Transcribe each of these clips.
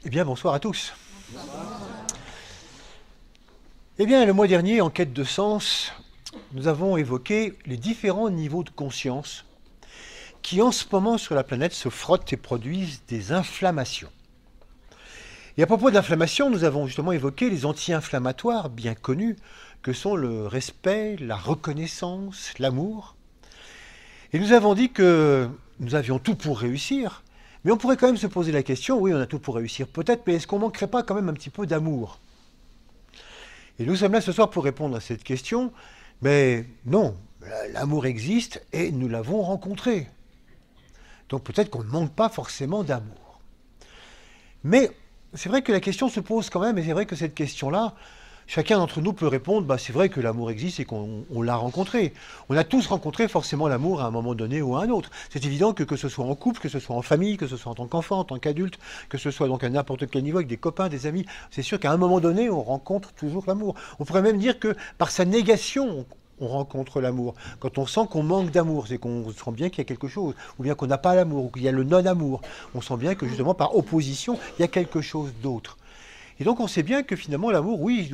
Eh bien, bonsoir à tous. Eh bien, le mois dernier, en quête de sens, nous avons évoqué les différents niveaux de conscience qui, en ce moment, sur la planète, se frottent et produisent des inflammations. Et à propos de l'inflammation, nous avons justement évoqué les anti-inflammatoires bien connus, que sont le respect, la reconnaissance, l'amour. Et nous avons dit que nous avions tout pour réussir, mais on pourrait quand même se poser la question, oui, on a tout pour réussir peut-être, mais est-ce qu'on ne manquerait pas quand même un petit peu d'amour? Et nous sommes là ce soir pour répondre à cette question, mais non, l'amour existe et nous l'avons rencontré. Donc peut-être qu'on ne manque pas forcément d'amour. Mais c'est vrai que la question se pose quand même, et c'est vrai que cette question-là, chacun d'entre nous peut répondre, c'est vrai que l'amour existe et qu'on l'a rencontré. On a tous rencontré forcément l'amour à un moment donné ou à un autre. C'est évident que ce soit en couple, que ce soit en famille, que ce soit en tant qu'enfant, en tant qu'adulte, que ce soit donc à n'importe quel niveau avec des copains, des amis, c'est sûr qu'à un moment donné, on rencontre toujours l'amour. On pourrait même dire que par sa négation, on rencontre l'amour. Quand on sent qu'on manque d'amour, c'est qu'on sent bien qu'il y a quelque chose, ou bien qu'on n'a pas l'amour, ou qu'il y a le non-amour. On sent bien que justement par opposition, il y a quelque chose d'autre. Et donc on sait bien que finalement l'amour, oui,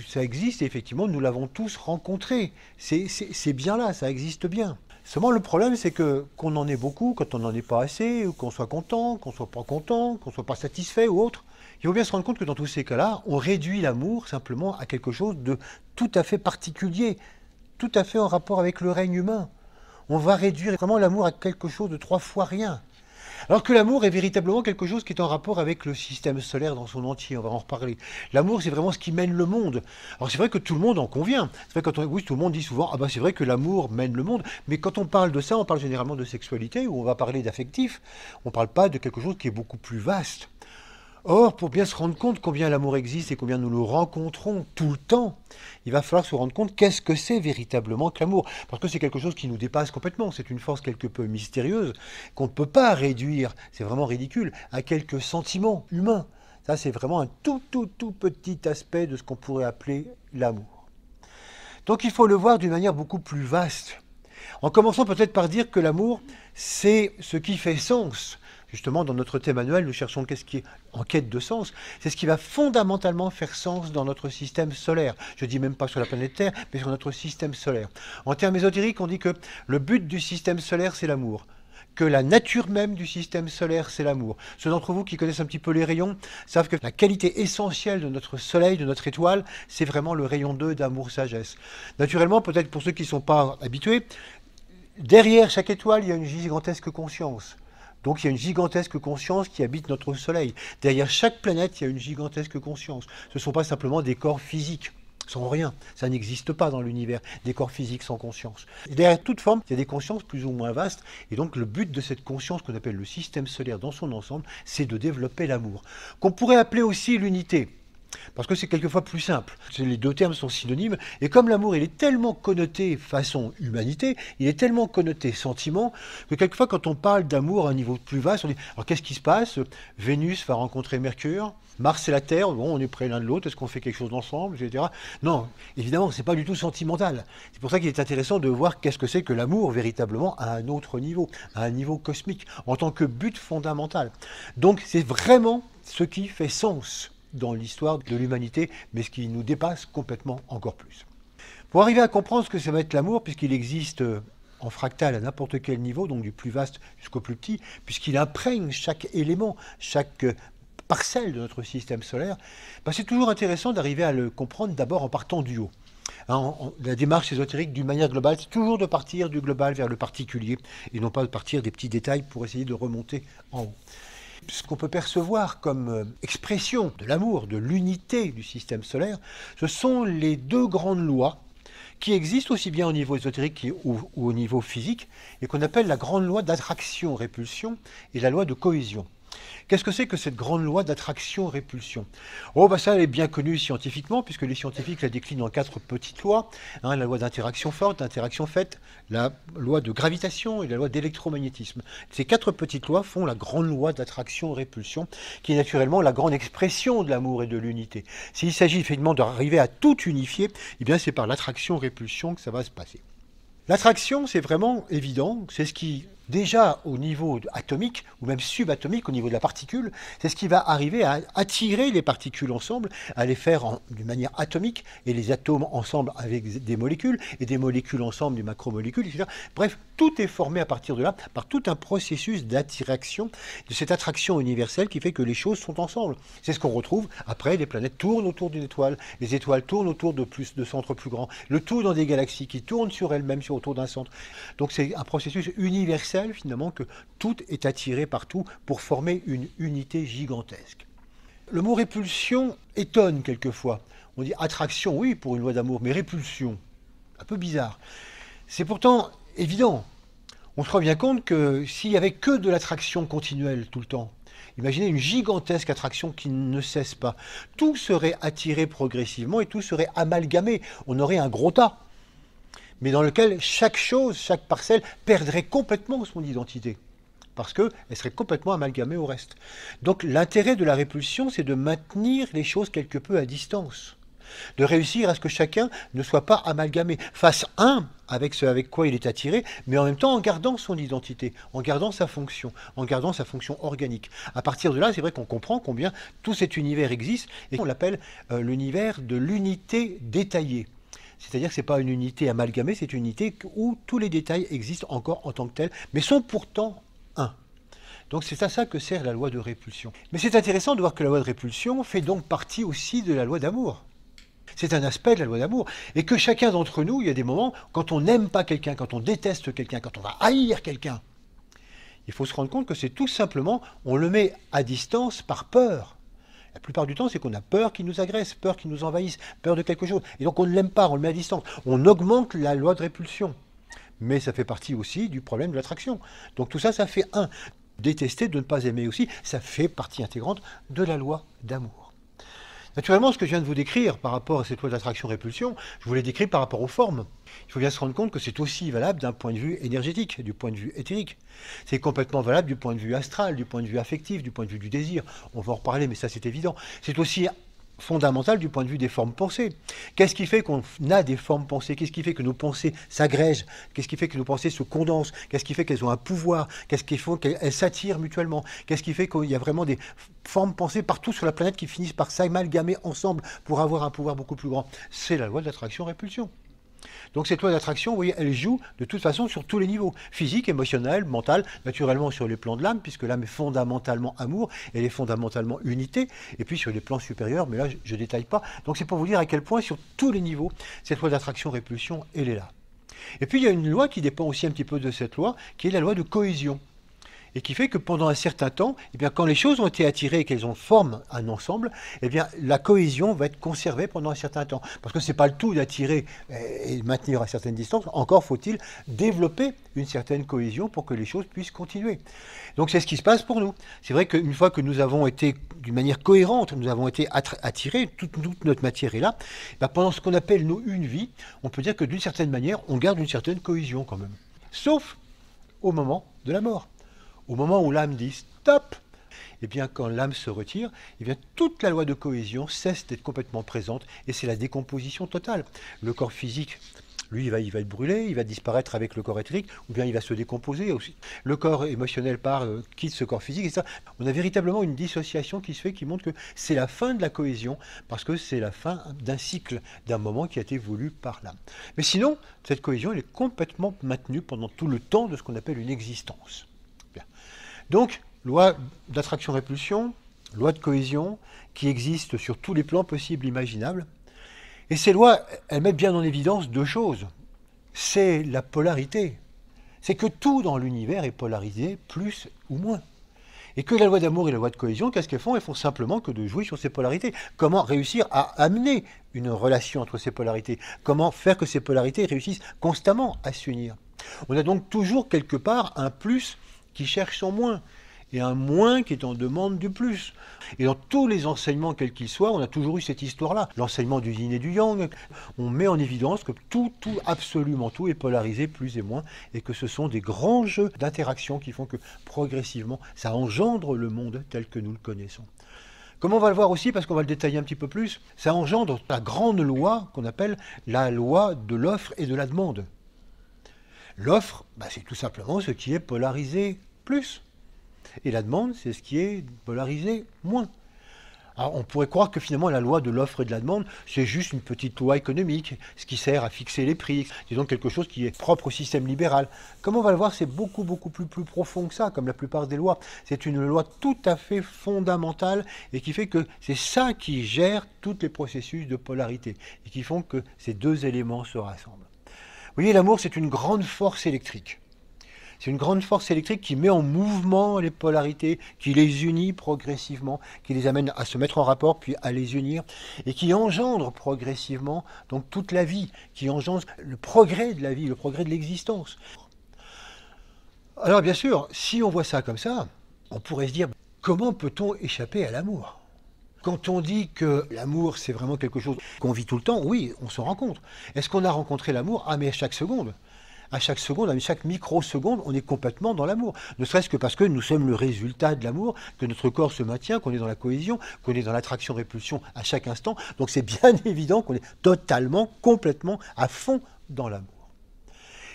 ça existe et effectivement nous l'avons tous rencontré. C'est bien là, ça existe bien. Seulement le problème c'est que qu'on en ait beaucoup, quand on n'en est pas assez, ou qu'on soit content, qu'on soit pas content, qu'on soit pas satisfait ou autre, il faut bien se rendre compte que dans tous ces cas-là, on réduit l'amour simplement à quelque chose de tout à fait particulier, tout à fait en rapport avec le règne humain. On va réduire vraiment l'amour à quelque chose de 3 fois rien. Alors que l'amour est véritablement quelque chose qui est en rapport avec le système solaire dans son entier, on va en reparler. L'amour, c'est vraiment ce qui mène le monde. Alors c'est vrai que tout le monde en convient. C'est vrai oui, tout le monde dit souvent, c'est vrai que l'amour mène le monde, mais quand on parle de ça, on parle généralement de sexualité, ou on va parler d'affectif, on ne parle pas de quelque chose qui est beaucoup plus vaste. Or, pour bien se rendre compte combien l'amour existe et combien nous le rencontrons tout le temps, il va falloir se rendre compte qu'est-ce que c'est véritablement que l'amour. Parce que c'est quelque chose qui nous dépasse complètement. C'est une force quelque peu mystérieuse qu'on ne peut pas réduire, c'est vraiment ridicule, à quelques sentiments humains. Ça, c'est vraiment un tout petit aspect de ce qu'on pourrait appeler l'amour. Donc il faut le voir d'une manière beaucoup plus vaste. En commençant peut-être par dire que l'amour, c'est ce qui fait sens. Justement, dans notre thème annuel, nous cherchons qu'est-ce qui est en quête de sens. C'est ce qui va fondamentalement faire sens dans notre système solaire. Je ne dis même pas sur la planète Terre, mais sur notre système solaire. En termes ésotériques, on dit que le but du système solaire, c'est l'amour. Que la nature même du système solaire, c'est l'amour. Ceux d'entre vous qui connaissent un petit peu les rayons savent que la qualité essentielle de notre soleil, de notre étoile, c'est vraiment le rayon 2 d'amour-sagesse. Naturellement, peut-être pour ceux qui ne sont pas habitués, derrière chaque étoile, il y a une gigantesque conscience. Donc il y a une gigantesque conscience qui habite notre Soleil. Derrière chaque planète, il y a une gigantesque conscience. Ce ne sont pas simplement des corps physiques, sans rien. Ça n'existe pas dans l'univers, des corps physiques sans conscience. Et derrière toute forme, il y a des consciences plus ou moins vastes. Et donc le but de cette conscience qu'on appelle le système solaire dans son ensemble, c'est de développer l'amour. Qu'on pourrait appeler aussi l'unité. Parce que c'est quelquefois plus simple. Les deux termes sont synonymes. Et comme l'amour, il est tellement connoté façon humanité, il est tellement connoté sentiment, que quelquefois, quand on parle d'amour à un niveau plus vaste, on dit, alors qu'est-ce qui se passe? Vénus va rencontrer Mercure, Mars et la Terre, bon, on est près l'un de l'autre, est-ce qu'on fait quelque chose ensemble, etc. Non, évidemment, c'est pas du tout sentimental. C'est pour ça qu'il est intéressant de voir qu'est-ce que c'est que l'amour véritablement à un autre niveau, à un niveau cosmique, en tant que but fondamental. Donc c'est vraiment ce qui fait sens dans l'histoire de l'humanité, mais ce qui nous dépasse complètement encore plus. Pour arriver à comprendre ce que ça va être l'amour, puisqu'il existe en fractal à n'importe quel niveau, donc du plus vaste jusqu'au plus petit, puisqu'il imprègne chaque élément, chaque parcelle de notre système solaire, c'est toujours intéressant d'arriver à le comprendre d'abord en partant du haut. La démarche ésotérique d'une manière globale, c'est toujours de partir du global vers le particulier, et non pas de partir des petits détails pour essayer de remonter en haut. Ce qu'on peut percevoir comme expression de l'amour, de l'unité du système solaire, ce sont les deux grandes lois qui existent aussi bien au niveau ésotérique ou au niveau physique, et qu'on appelle la grande loi d'attraction-répulsion et la loi de cohésion. Qu'est-ce que c'est que cette grande loi d'attraction-répulsion? Ça, elle est bien connue scientifiquement, puisque les scientifiques la déclinent en 4 petites lois. La loi d'interaction forte, d'interaction faite, la loi de gravitation et la loi d'électromagnétisme. Ces 4 petites lois font la grande loi d'attraction-répulsion, qui est naturellement la grande expression de l'amour et de l'unité. S'il s'agit effectivement d'arriver à tout unifier, c'est par l'attraction-répulsion que ça va se passer. L'attraction, c'est vraiment évident, c'est ce qui déjà au niveau atomique, ou même subatomique, au niveau de la particule, c'est ce qui va arriver à attirer les particules ensemble, à les faire d'une manière atomique, et les atomes ensemble avec des molécules, et des molécules ensemble, des macromolécules, etc. Bref, tout est formé à partir de là, par tout un processus d'attraction, de cette attraction universelle qui fait que les choses sont ensemble. C'est ce qu'on retrouve après, les planètes tournent autour d'une étoile, les étoiles tournent autour de centres plus grands, le tout dans des galaxies qui tournent sur elles-mêmes, autour d'un centre. Donc c'est un processus universel finalement, que tout est attiré partout pour former une unité gigantesque. Le mot répulsion étonne quelquefois. On dit attraction, oui, pour une loi d'amour, mais répulsion, un peu bizarre. C'est pourtant évident. On se rend bien compte que s'il n'y avait que de l'attraction continuelle tout le temps, imaginez une gigantesque attraction qui ne cesse pas, tout serait attiré progressivement et tout serait amalgamé. On aurait un gros tas, mais dans lequel chaque chose, chaque parcelle perdrait complètement son identité, parce qu'elle serait complètement amalgamée au reste. Donc l'intérêt de la répulsion, c'est de maintenir les choses quelque peu à distance, de réussir à ce que chacun ne soit pas amalgamé, fasse un avec ce avec quoi il est attiré, mais en même temps en gardant son identité, en gardant sa fonction organique. À partir de là, c'est vrai qu'on comprend combien tout cet univers existe, et on l'appelle l'univers de l'unité détaillée. C'est-à-dire que ce n'est pas une unité amalgamée, c'est une unité où tous les détails existent encore en tant que tels, mais sont pourtant un. Donc c'est à ça que sert la loi de répulsion. Mais c'est intéressant de voir que la loi de répulsion fait donc partie aussi de la loi d'amour. C'est un aspect de la loi d'amour. Et que chacun d'entre nous, il y a des moments, quand on n'aime pas quelqu'un, quand on déteste quelqu'un, quand on va haïr quelqu'un, il faut se rendre compte que c'est tout simplement, on le met à distance par peur. La plupart du temps, c'est qu'on a peur qu'il nous agresse, peur qu'il nous envahisse, peur de quelque chose. Et donc on ne l'aime pas, on le met à distance. On augmente la loi de répulsion. Mais ça fait partie aussi du problème de l'attraction. Donc tout ça, ça fait un. Détester, de ne pas aimer aussi, ça fait partie intégrante de la loi d'amour. Naturellement, ce que je viens de vous décrire par rapport à cette loi d'attraction-répulsion, je vous l'ai décrit par rapport aux formes. Il faut bien se rendre compte que c'est aussi valable d'un point de vue énergétique, du point de vue éthérique. C'est complètement valable du point de vue astral, du point de vue affectif, du point de vue du désir. On va en reparler, mais ça c'est évident. C'est aussi fondamental du point de vue des formes pensées. Qu'est-ce qui fait qu'on a des formes pensées? Qu'est-ce qui fait que nos pensées s'agrègent? Qu'est-ce qui fait que nos pensées se condensent? Qu'est-ce qui fait qu'elles ont un pouvoir? Qu'est-ce qui fait qu'elles s'attirent mutuellement? Qu'est-ce qui fait qu'il y a vraiment des formes pensées partout sur la planète qui finissent par s'amalgamer ensemble pour avoir un pouvoir beaucoup plus grand? C'est la loi de l'attraction-répulsion. Donc cette loi d'attraction, vous voyez, elle joue de toute façon sur tous les niveaux, physique, émotionnel, mental, naturellement sur les plans de l'âme, puisque l'âme est fondamentalement amour, elle est fondamentalement unité, et puis sur les plans supérieurs, mais là je ne détaille pas. Donc c'est pour vous dire à quel point sur tous les niveaux, cette loi d'attraction-répulsion, elle est là. Et puis il y a une loi qui dépend aussi un petit peu de cette loi, qui est la loi de cohésion. Et qui fait que pendant un certain temps, eh bien, quand les choses ont été attirées et qu'elles forment un ensemble, eh bien, la cohésion va être conservée pendant un certain temps. Parce que ce n'est pas le tout d'attirer et de maintenir à certaines distances, encore faut-il développer une certaine cohésion pour que les choses puissent continuer. Donc c'est ce qui se passe pour nous. C'est vrai qu'une fois que nous avons été, d'une manière cohérente, nous avons été attirés, toute notre matière est là, ben, pendant ce qu'on appelle nous une vie, on peut dire que d'une certaine manière, on garde une certaine cohésion quand même. Sauf au moment de la mort. Au moment où l'âme dit stop, eh bien quand l'âme se retire, eh bien toute la loi de cohésion cesse d'être complètement présente et c'est la décomposition totale. Le corps physique, lui, il va être brûlé, il va disparaître avec le corps éthérique, ou bien il va se décomposer aussi. Le corps émotionnel quitte ce corps physique, et ça, on a véritablement une dissociation qui se fait, qui montre que c'est la fin de la cohésion, parce que c'est la fin d'un cycle, d'un moment qui a été voulu par l'âme. Mais sinon, cette cohésion, elle est complètement maintenue pendant tout le temps de ce qu'on appelle une existence. Bien. Donc, loi d'attraction-répulsion, loi de cohésion, qui existe sur tous les plans possibles imaginables. Et ces lois, elles mettent bien en évidence deux choses. C'est la polarité. C'est que tout dans l'univers est polarisé, plus ou moins. Et que la loi d'amour et la loi de cohésion, qu'est-ce qu'elles font? Elles font simplement que de jouer sur ces polarités. Comment réussir à amener une relation entre ces polarités? Comment faire que ces polarités réussissent constamment à s'unir? On a donc toujours quelque part un plus qui cherche son moins, et un moins qui est en demande du plus. Et dans tous les enseignements, quels qu'ils soient, on a toujours eu cette histoire-là. L'enseignement du yin et du yang, on met en évidence que tout, absolument tout est polarisé, plus et moins, et que ce sont des grands jeux d'interaction qui font que progressivement, ça engendre le monde tel que nous le connaissons. Comme on va le voir aussi, parce qu'on va le détailler un petit peu plus, ça engendre la grande loi qu'on appelle la loi de l'offre et de la demande. L'offre, c'est tout simplement ce qui est polarisé plus. Et la demande, c'est ce qui est polarisé moins. Alors, on pourrait croire que finalement la loi de l'offre et de la demande, c'est juste une petite loi économique, ce qui sert à fixer les prix, disons quelque chose qui est propre au système libéral. Comme on va le voir, c'est beaucoup plus profond que ça, comme la plupart des lois. C'est une loi tout à fait fondamentale et qui fait que c'est ça qui gère tous les processus de polarité et qui font que ces deux éléments se rassemblent. Vous voyez, l'amour, c'est une grande force électrique. C'est une grande force électrique qui met en mouvement les polarités, qui les unit progressivement, qui les amène à se mettre en rapport, puis à les unir, et qui engendre progressivement donc toute la vie, qui engendre le progrès de la vie, le progrès de l'existence. Alors bien sûr, si on voit ça comme ça, on pourrait se dire, comment peut-on échapper à l'amour ? Quand on dit que l'amour, c'est vraiment quelque chose qu'on vit tout le temps, oui, on s'en rend compte. Est-ce qu'on a rencontré l'amour ? Ah, mais à chaque seconde. À chaque microseconde, on est complètement dans l'amour. Ne serait-ce que parce que nous sommes le résultat de l'amour, que notre corps se maintient, qu'on est dans la cohésion, qu'on est dans l'attraction-répulsion à chaque instant. Donc c'est bien évident qu'on est totalement, complètement, à fond dans l'amour.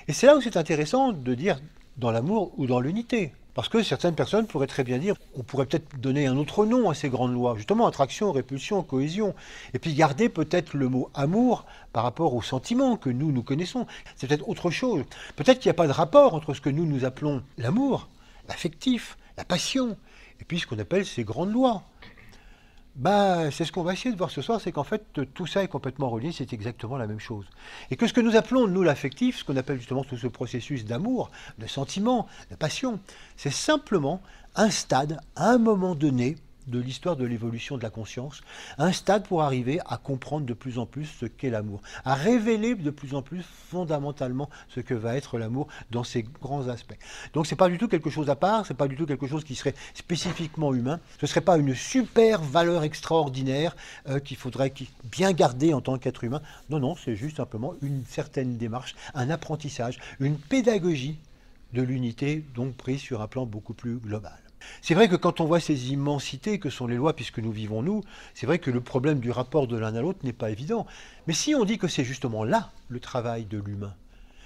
Et c'est là où c'est intéressant de dire dans l'amour ou dans l'unité. Parce que certaines personnes pourraient très bien dire, on pourrait peut-être donner un autre nom à ces grandes lois, justement attraction, répulsion, cohésion, et puis garder peut-être le mot amour par rapport aux sentiments que nous connaissons. C'est peut-être autre chose. Peut-être qu'il n'y a pas de rapport entre ce que nous appelons l'amour, l'affectif, la passion, et puis ce qu'on appelle ces grandes lois. C'est ce qu'on va essayer de voir ce soir, c'est qu'en fait, tout ça est complètement relié, c'est exactement la même chose. Et que ce que nous appelons, nous, l'affectif, ce qu'on appelle justement tout ce processus d'amour, de sentiment, de passion, c'est simplement un stade, à un moment donné, de l'histoire de l'évolution de la conscience, un stade pour arriver à comprendre de plus en plus ce qu'est l'amour, à révéler de plus en plus fondamentalement ce que va être l'amour dans ses grands aspects. Donc c'est pas du tout quelque chose à part, c'est pas du tout quelque chose qui serait spécifiquement humain, ce serait pas une super valeur extraordinaire qu'il faudrait bien garder en tant qu'être humain. Non, c'est juste simplement une certaine démarche, un apprentissage, une pédagogie de l'unité, donc prise sur un plan beaucoup plus global. C'est vrai que quand on voit ces immensités que sont les lois puisque nous vivons nous, c'est vrai que le problème du rapport de l'un à l'autre n'est pas évident. Mais si on dit que c'est justement là le travail de l'humain,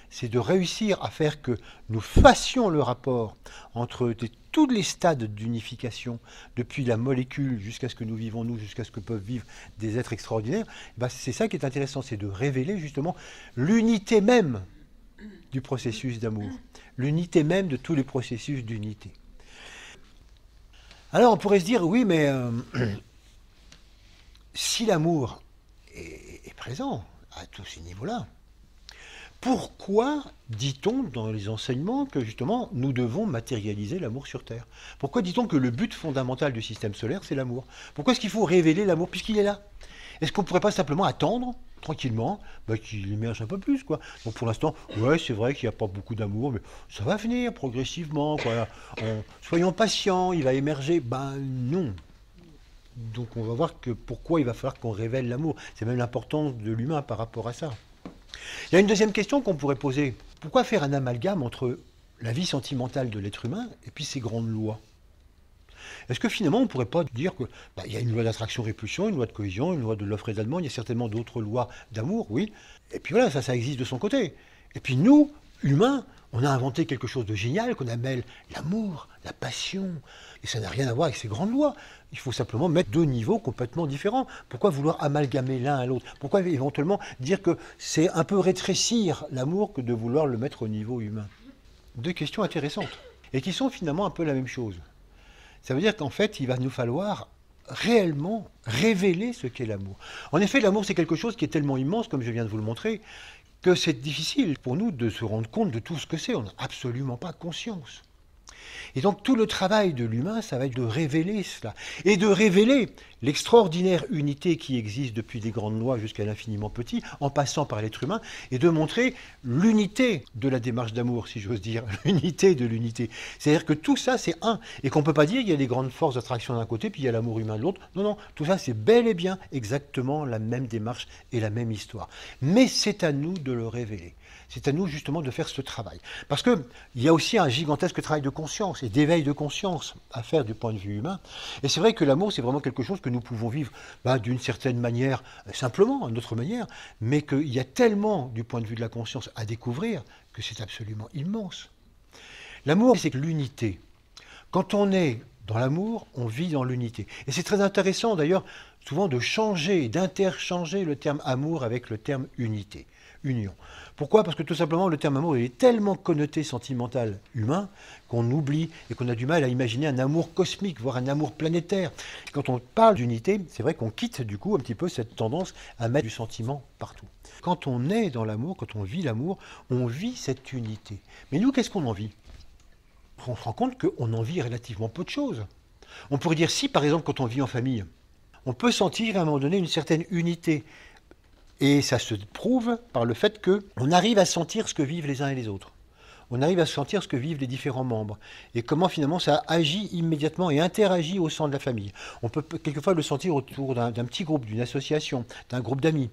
c'est de réussir à faire que nous fassions le rapport entre tous les stades d'unification, depuis la molécule jusqu'à ce que nous vivons nous, jusqu'à ce que peuvent vivre des êtres extraordinaires, c'est ça qui est intéressant, c'est de révéler justement l'unité même du processus d'amour, l'unité même de tous les processus d'unité. Alors on pourrait se dire, oui, mais si l'amour est présent à tous ces niveaux-là, pourquoi dit-on dans les enseignements que justement nous devons matérialiser l'amour sur Terre ? Pourquoi dit-on que le but fondamental du système solaire, c'est l'amour ? Pourquoi est-ce qu'il faut révéler l'amour puisqu'il est là ? Est-ce qu'on ne pourrait pas simplement attendre tranquillement qu'il émerge un peu plus, quoi. Donc pour l'instant, ouais, c'est vrai qu'il n'y a pas beaucoup d'amour, mais ça va venir progressivement, quoi. Soyons patients, il va émerger. Non. Donc on va voir que pourquoi il va falloir qu'on révèle l'amour. C'est même l'importance de l'humain par rapport à ça. Il y a une deuxième question qu'on pourrait poser. Pourquoi faire un amalgame entre la vie sentimentale de l'être humain et puis ces grandes lois ? Est-ce que finalement on ne pourrait pas dire qu'il y a une loi d'attraction-répulsion, une loi de cohésion, une loi de l'offre et de la demande, il y a certainement d'autres lois d'amour, oui. Et puis voilà, ça existe de son côté. Et puis nous, humains, on a inventé quelque chose de génial qu'on appelle l'amour, la passion. Et ça n'a rien à voir avec ces grandes lois. Il faut simplement mettre deux niveaux complètement différents. Pourquoi vouloir amalgamer l'un à l'autre ? Pourquoi éventuellement dire que c'est un peu rétrécir l'amour que de vouloir le mettre au niveau humain ? Deux questions intéressantes. Et qui sont finalement un peu la même chose. Ça veut dire qu'en fait, il va nous falloir réellement révéler ce qu'est l'amour. En effet, l'amour, c'est quelque chose qui est tellement immense, comme je viens de vous le montrer, que c'est difficile pour nous de se rendre compte de tout ce que c'est. On n'a absolument pas conscience. Et donc tout le travail de l'humain, ça va être de révéler cela. Et de révéler l'extraordinaire unité qui existe depuis les grandes lois jusqu'à l'infiniment petit, en passant par l'être humain, et de montrer l'unité de la démarche d'amour, si j'ose dire, l'unité de l'unité. C'est-à-dire que tout ça, c'est un, et qu'on ne peut pas dire qu'il y a des grandes forces d'attraction d'un côté, puis il y a l'amour humain de l'autre. Non, tout ça, c'est bel et bien exactement la même démarche et la même histoire. Mais c'est à nous de le révéler. C'est à nous justement de faire ce travail. Parce qu'il y a aussi un gigantesque travail de conscience et d'éveil de conscience à faire du point de vue humain. Et c'est vrai que l'amour, c'est vraiment quelque chose que nous pouvons vivre d'une certaine manière, simplement, d'une autre manière, mais qu'il y a tellement du point de vue de la conscience à découvrir que c'est absolument immense. L'amour, c'est l'unité. Quand on est dans l'amour, on vit dans l'unité. Et c'est très intéressant d'ailleurs, souvent de changer, d'interchanger le terme amour avec le terme unité, union. Pourquoi? Parce que tout simplement, le terme amour il est tellement connoté sentimental humain qu'on oublie et qu'on a du mal à imaginer un amour cosmique, voire un amour planétaire. Quand on parle d'unité, c'est vrai qu'on quitte du coup un petit peu cette tendance à mettre du sentiment partout. Quand on est dans l'amour, quand on vit cette unité. Mais nous, qu'est-ce qu'on en vit? On se rend compte qu'on en vit relativement peu de choses. On pourrait dire si, par exemple, quand on vit en famille, on peut sentir à un moment donné une certaine unité. Et ça se prouve par le fait qu'on arrive à sentir ce que vivent les uns et les autres. On arrive à sentir ce que vivent les différents membres. Et comment finalement ça agit immédiatement et interagit au sein de la famille. On peut quelquefois le sentir autour d'un petit groupe, d'une association, d'un groupe d'amis.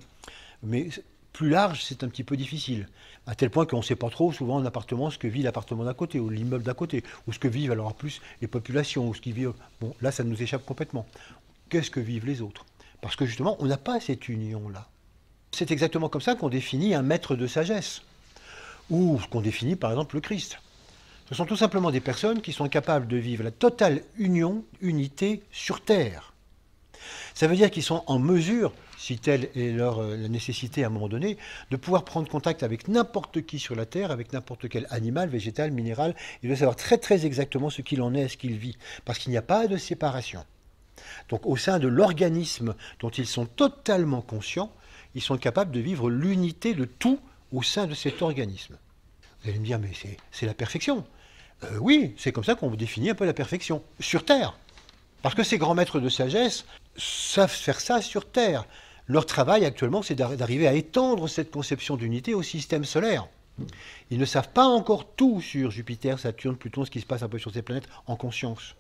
Mais plus large, c'est un petit peu difficile. À tel point qu'on ne sait pas trop, souvent en appartement, ce que vit l'appartement d'à côté, ou l'immeuble d'à côté, ou ce que vivent alors plus les populations, ou ce qui vivent... Bon, là, ça nous échappe complètement. Qu'est-ce que vivent les autres? Parce que justement, on n'a pas cette union-là. C'est exactement comme ça qu'on définit un maître de sagesse, ou qu'on définit par exemple le Christ. Ce sont tout simplement des personnes qui sont capables de vivre la totale unité sur Terre. Ça veut dire qu'ils sont en mesure, si telle est la nécessité à un moment donné, de pouvoir prendre contact avec n'importe qui sur la Terre, avec n'importe quel animal, végétal, minéral, et de savoir très très exactement ce qu'il en est, ce qu'il vit, parce qu'il n'y a pas de séparation. Donc au sein de l'organisme dont ils sont totalement conscients, ils sont capables de vivre l'unité de tout au sein de cet organisme. Vous allez me dire, mais c'est la perfection. Oui, c'est comme ça qu'on définit un peu la perfection, sur Terre. Parce que ces grands maîtres de sagesse savent faire ça sur Terre. Leur travail actuellement, c'est d'arriver à étendre cette conception d'unité au système solaire. Ils ne savent pas encore tout sur Jupiter, Saturne, Pluton, ce qui se passe un peu sur ces planètes en conscience.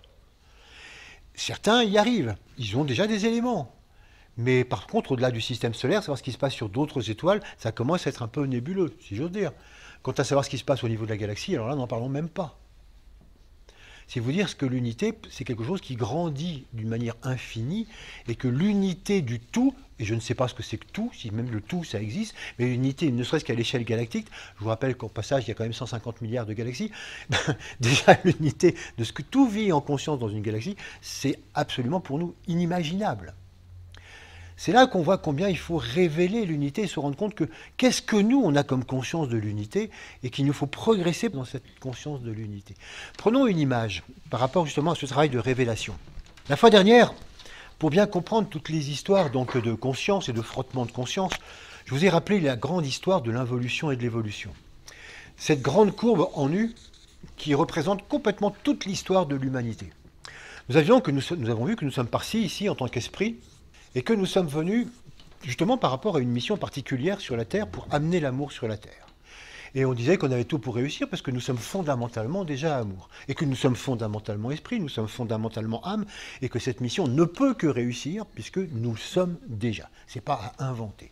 Certains y arrivent, ils ont déjà des éléments. Mais par contre, au-delà du système solaire, savoir ce qui se passe sur d'autres étoiles, ça commence à être un peu nébuleux, si j'ose dire. Quant à savoir ce qui se passe au niveau de la galaxie, alors là, n'en parlons même pas. C'est vous dire que l'unité, c'est quelque chose qui grandit d'une manière infinie, et que l'unité du tout, et je ne sais pas ce que c'est que tout, si même le tout ça existe, mais l'unité, ne serait-ce qu'à l'échelle galactique, je vous rappelle qu'au passage, il y a quand même 150 milliards de galaxies, déjà l'unité de ce que tout vit en conscience dans une galaxie, c'est absolument pour nous inimaginable. C'est là qu'on voit combien il faut révéler l'unité et se rendre compte que qu'est-ce que nous, on a comme conscience de l'unité et qu'il nous faut progresser dans cette conscience de l'unité. Prenons une image par rapport justement à ce travail de révélation. La fois dernière, pour bien comprendre toutes les histoires donc, de conscience et de frottement de conscience, je vous ai rappelé la grande histoire de l'involution et de l'évolution. Cette grande courbe en U qui représente complètement toute l'histoire de l'humanité. Nous avons vu que nous sommes partis ici en tant qu'esprit, et que nous sommes venus justement par rapport à une mission particulière sur la Terre pour amener l'amour sur la Terre. Et on disait qu'on avait tout pour réussir parce que nous sommes fondamentalement déjà amour, et que nous sommes fondamentalement esprit, nous sommes fondamentalement âme, et que cette mission ne peut que réussir puisque nous le sommes déjà. Ce n'est pas à inventer.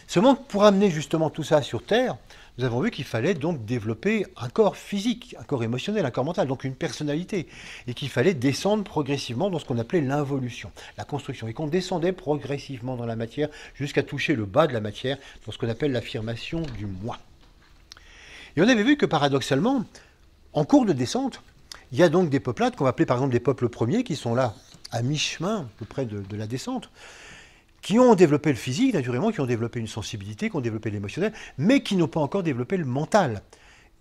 Seulement, pour amener justement tout ça sur Terre, nous avons vu qu'il fallait donc développer un corps physique, un corps émotionnel, un corps mental, donc une personnalité, et qu'il fallait descendre progressivement dans ce qu'on appelait l'involution, la construction, et qu'on descendait progressivement dans la matière jusqu'à toucher le bas de la matière, dans ce qu'on appelle l'affirmation du moi. Et on avait vu que paradoxalement, en cours de descente, il y a donc des peuplades qu'on va appeler par exemple des peuples premiers, qui sont là à mi-chemin, à peu près de la descente, qui ont développé le physique, naturellement, qui ont développé une sensibilité, qui ont développé l'émotionnel, mais qui n'ont pas encore développé le mental.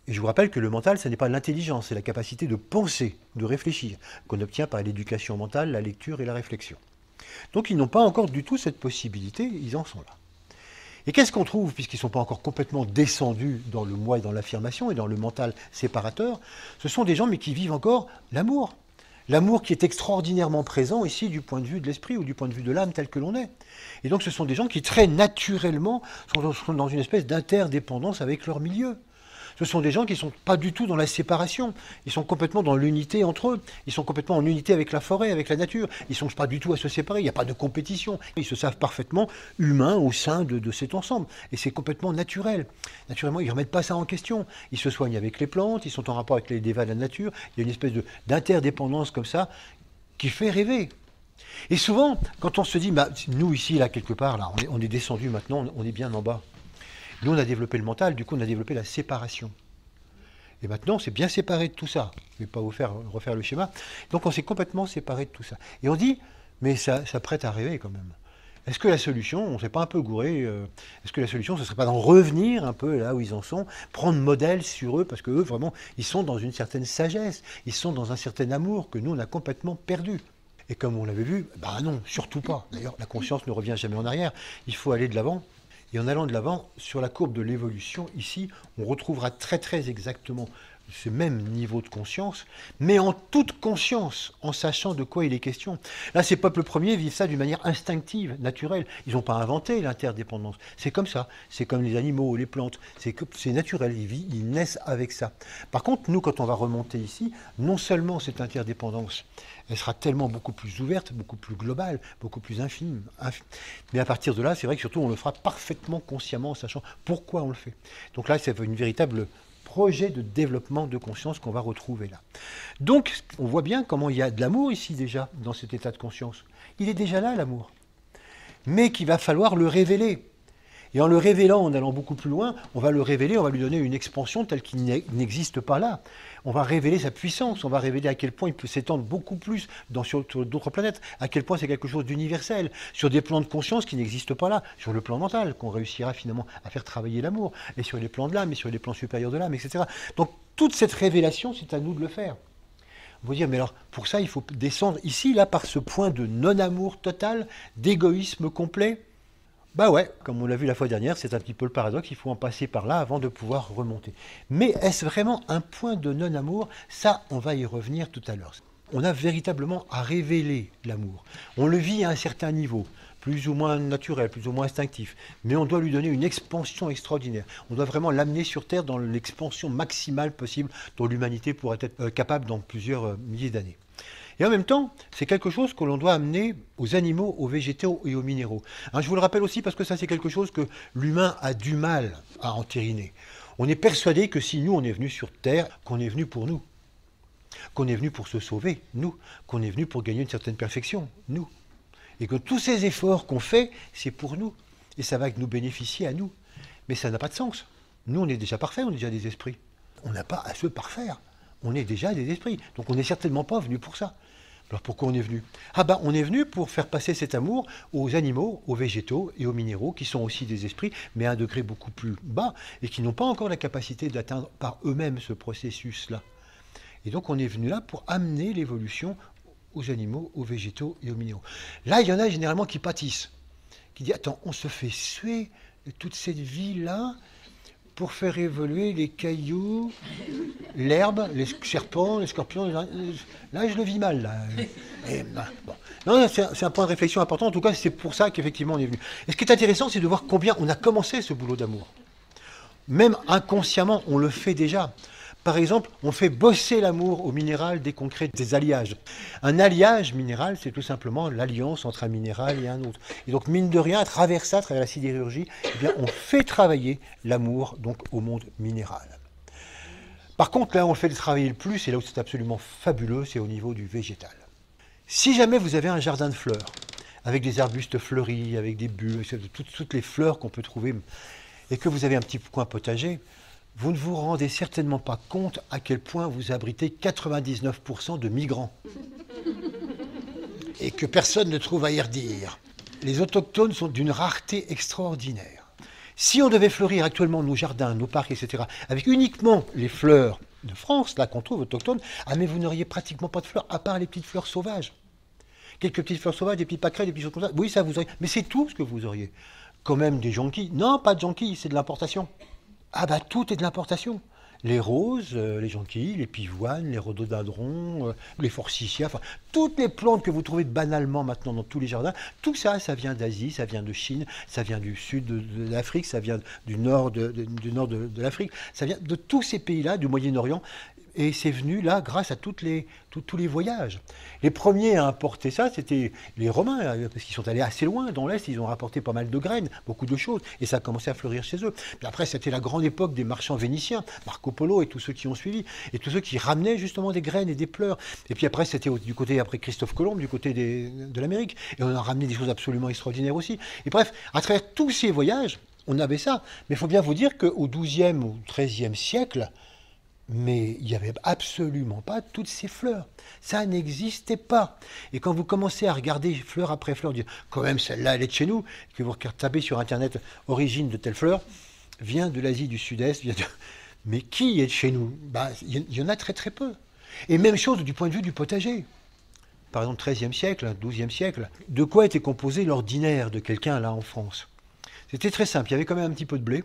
Et je vous rappelle que le mental, ce n'est pas l'intelligence, c'est la capacité de penser, de réfléchir, qu'on obtient par l'éducation mentale, la lecture et la réflexion. Donc ils n'ont pas encore du tout cette possibilité, ils en sont là. Et qu'est-ce qu'on trouve, puisqu'ils ne sont pas encore complètement descendus dans le moi et dans l'affirmation et dans le mental séparateur? Ce sont des gens, mais qui vivent encore l'amour. L'amour qui est extraordinairement présent ici du point de vue de l'esprit ou du point de vue de l'âme tel que l'on est. Et donc ce sont des gens qui très naturellement sont dans une espèce d'interdépendance avec leur milieu. Ce sont des gens qui ne sont pas du tout dans la séparation. Ils sont complètement dans l'unité entre eux. Ils sont complètement en unité avec la forêt, avec la nature. Ils ne songent pas du tout à se séparer. Il n'y a pas de compétition. Ils se savent parfaitement humains au sein de cet ensemble. Et c'est complètement naturel. Naturellement, ils ne remettent pas ça en question. Ils se soignent avec les plantes. Ils sont en rapport avec les dévas de la nature. Il y a une espèce d'interdépendance comme ça qui fait rêver. Et souvent, quand on se dit, bah, nous ici, là, quelque part, là, on est descendu maintenant, on est bien en bas. Nous, on a développé le mental, du coup, on a développé la séparation. Et maintenant, c'est bien séparé de tout ça. Je ne vais pas vous refaire le schéma. Donc, on s'est complètement séparé de tout ça. Et on dit, mais ça prête à rêver quand même. Est-ce que la solution, on ne s'est pas un peu gouré, est-ce que la solution, ce ne serait pas d'en revenir un peu là où ils en sont, prendre modèle sur eux, parce qu'eux, vraiment, ils sont dans une certaine sagesse, ils sont dans un certain amour que nous, on a complètement perdu. Et comme on l'avait vu, bah non, surtout pas. D'ailleurs, la conscience ne revient jamais en arrière. Il faut aller de l'avant. Et en allant de l'avant, sur la courbe de l'évolution, ici, on retrouvera très très exactement ce même niveau de conscience, mais en toute conscience, en sachant de quoi il est question. Là, ces peuples premiers vivent ça d'une manière instinctive, naturelle. Ils n'ont pas inventé l'interdépendance. C'est comme ça. C'est comme les animaux, les plantes. C'est naturel. Ils naissent avec ça. Par contre, nous, quand on va remonter ici, non seulement cette interdépendance, elle sera tellement beaucoup plus ouverte, beaucoup plus globale, beaucoup plus infime. Mais à partir de là, c'est vrai que surtout, on le fera parfaitement consciemment, en sachant pourquoi on le fait. Donc là, c'est une véritable projet de développement de conscience qu'on va retrouver là. Donc, on voit bien comment il y a de l'amour ici déjà, dans cet état de conscience. Il est déjà là, l'amour. Mais qu'il va falloir le révéler. Et en le révélant, en allant beaucoup plus loin, on va le révéler, on va lui donner une expansion telle qu'il n'existe pas là. On va révéler sa puissance, on va révéler à quel point il peut s'étendre beaucoup plus sur d'autres planètes, à quel point c'est quelque chose d'universel, sur des plans de conscience qui n'existent pas là, sur le plan mental, qu'on réussira finalement à faire travailler l'amour, et sur les plans de l'âme, et sur les plans supérieurs de l'âme, etc. Donc toute cette révélation, c'est à nous de le faire. On va dire, mais alors pour ça, il faut descendre ici, là, par ce point de non-amour total, d'égoïsme complet. Bah ouais, comme on l'a vu la fois dernière, c'est un petit peu le paradoxe, il faut en passer par là avant de pouvoir remonter. Mais est-ce vraiment un point de non-amour? Ça, on va y revenir tout à l'heure. On a véritablement à révéler l'amour. On le vit à un certain niveau, plus ou moins naturel, plus ou moins instinctif, mais on doit lui donner une expansion extraordinaire. On doit vraiment l'amener sur Terre dans l'expansion maximale possible dont l'humanité pourrait être capable dans plusieurs milliers d'années. Et en même temps, c'est quelque chose que l'on doit amener aux animaux, aux végétaux et aux minéraux. Je vous le rappelle aussi parce que ça, c'est quelque chose que l'humain a du mal à entériner. On est persuadé que si nous, on est venu sur Terre, qu'on est venu pour nous. Qu'on est venu pour se sauver, nous. Qu'on est venu pour gagner une certaine perfection, nous. Et que tous ces efforts qu'on fait, c'est pour nous. Et ça va nous bénéficier à nous. Mais ça n'a pas de sens. Nous, on est déjà parfaits, on est déjà des esprits. On n'a pas à se parfaire. On est déjà des esprits. Donc on n'est certainement pas venu pour ça. Alors pourquoi on est venu? On est venu pour faire passer cet amour aux animaux, aux végétaux et aux minéraux, qui sont aussi des esprits, mais à un degré beaucoup plus bas, et qui n'ont pas encore la capacité d'atteindre par eux-mêmes ce processus-là. Et donc on est venu là pour amener l'évolution aux animaux, aux végétaux et aux minéraux. Là, il y en a généralement qui pâtissent, qui disent, attends, on se fait suer de toute cette vie-là pour faire évoluer les cailloux, l'herbe, les serpents, les scorpions. Là, je le vis mal. Là. Bon. Non, c'est un point de réflexion important. En tout cas, c'est pour ça qu'effectivement on est venu. Et ce qui est intéressant, c'est de voir combien on a commencé ce boulot d'amour. Même inconsciemment, on le fait déjà. Par exemple, on fait bosser l'amour au minéral dès qu'on crée des alliages. Un alliage minéral, c'est tout simplement l'alliance entre un minéral et un autre. Et donc, mine de rien, à travers la sidérurgie, eh bien, on fait travailler l'amour donc au monde minéral. Par contre, là, on le fait travailler le plus, et là où c'est absolument fabuleux, c'est au niveau du végétal. Si jamais vous avez un jardin de fleurs, avec des arbustes fleuris, avec des bulles, toutes les fleurs qu'on peut trouver, et que vous avez un petit coin potager, vous ne vous rendez certainement pas compte à quel point vous abritez 99% de migrants. Et que personne ne trouve à y redire. Les autochtones sont d'une rareté extraordinaire. Si on devait fleurir actuellement nos jardins, nos parcs, etc., avec uniquement les fleurs de France, là qu'on trouve autochtones, mais vous n'auriez pratiquement pas de fleurs, à part les petites fleurs sauvages. Quelques petites fleurs sauvages, des petits pâquerettes, des petites choses comme ça. Oui, ça vous auriez. Mais c'est tout ce que vous auriez. Quand même des jonquilles. Non, pas de jonquilles, c'est de l'importation. Tout est de l'importation. Les roses, les jonquilles, les pivoines, les rhododendrons, les forsythias, enfin, toutes les plantes que vous trouvez banalement maintenant dans tous les jardins, tout ça, ça vient d'Asie, ça vient de Chine, ça vient du sud de l'Afrique, ça vient du nord de l'Afrique, ça vient de tous ces pays-là, du Moyen-Orient. Et c'est venu là grâce à tous les voyages. Les premiers à importer ça, c'était les Romains, parce qu'ils sont allés assez loin dans l'Est, ils ont rapporté pas mal de graines, beaucoup de choses, et ça a commencé à fleurir chez eux. Puis après, c'était la grande époque des marchands vénitiens, Marco Polo et tous ceux qui ont suivi, et tous ceux qui ramenaient justement des graines et des fleurs. Et puis après, c'était du côté, après Christophe Colomb, du côté de l'Amérique, et on a ramené des choses absolument extraordinaires aussi. Et bref, à travers tous ces voyages, On avait ça. Mais il faut bien vous dire qu'au XIIe ou XIIIe siècle, mais il n'y avait absolument pas toutes ces fleurs. Ça n'existait pas. Et quand vous commencez à regarder fleur après fleur, dire quand même celle-là, elle est de chez nous, que vous tapez sur Internet origine de telle fleur, vient de l'Asie du Sud-Est, mais qui est de chez nous? Il y en a très très peu. Et même chose du point de vue du potager. Par exemple, XIIIe siècle, XIIe siècle, de quoi était composé l'ordinaire de quelqu'un là en France? C'était très simple, il y avait quand même un petit peu de blé,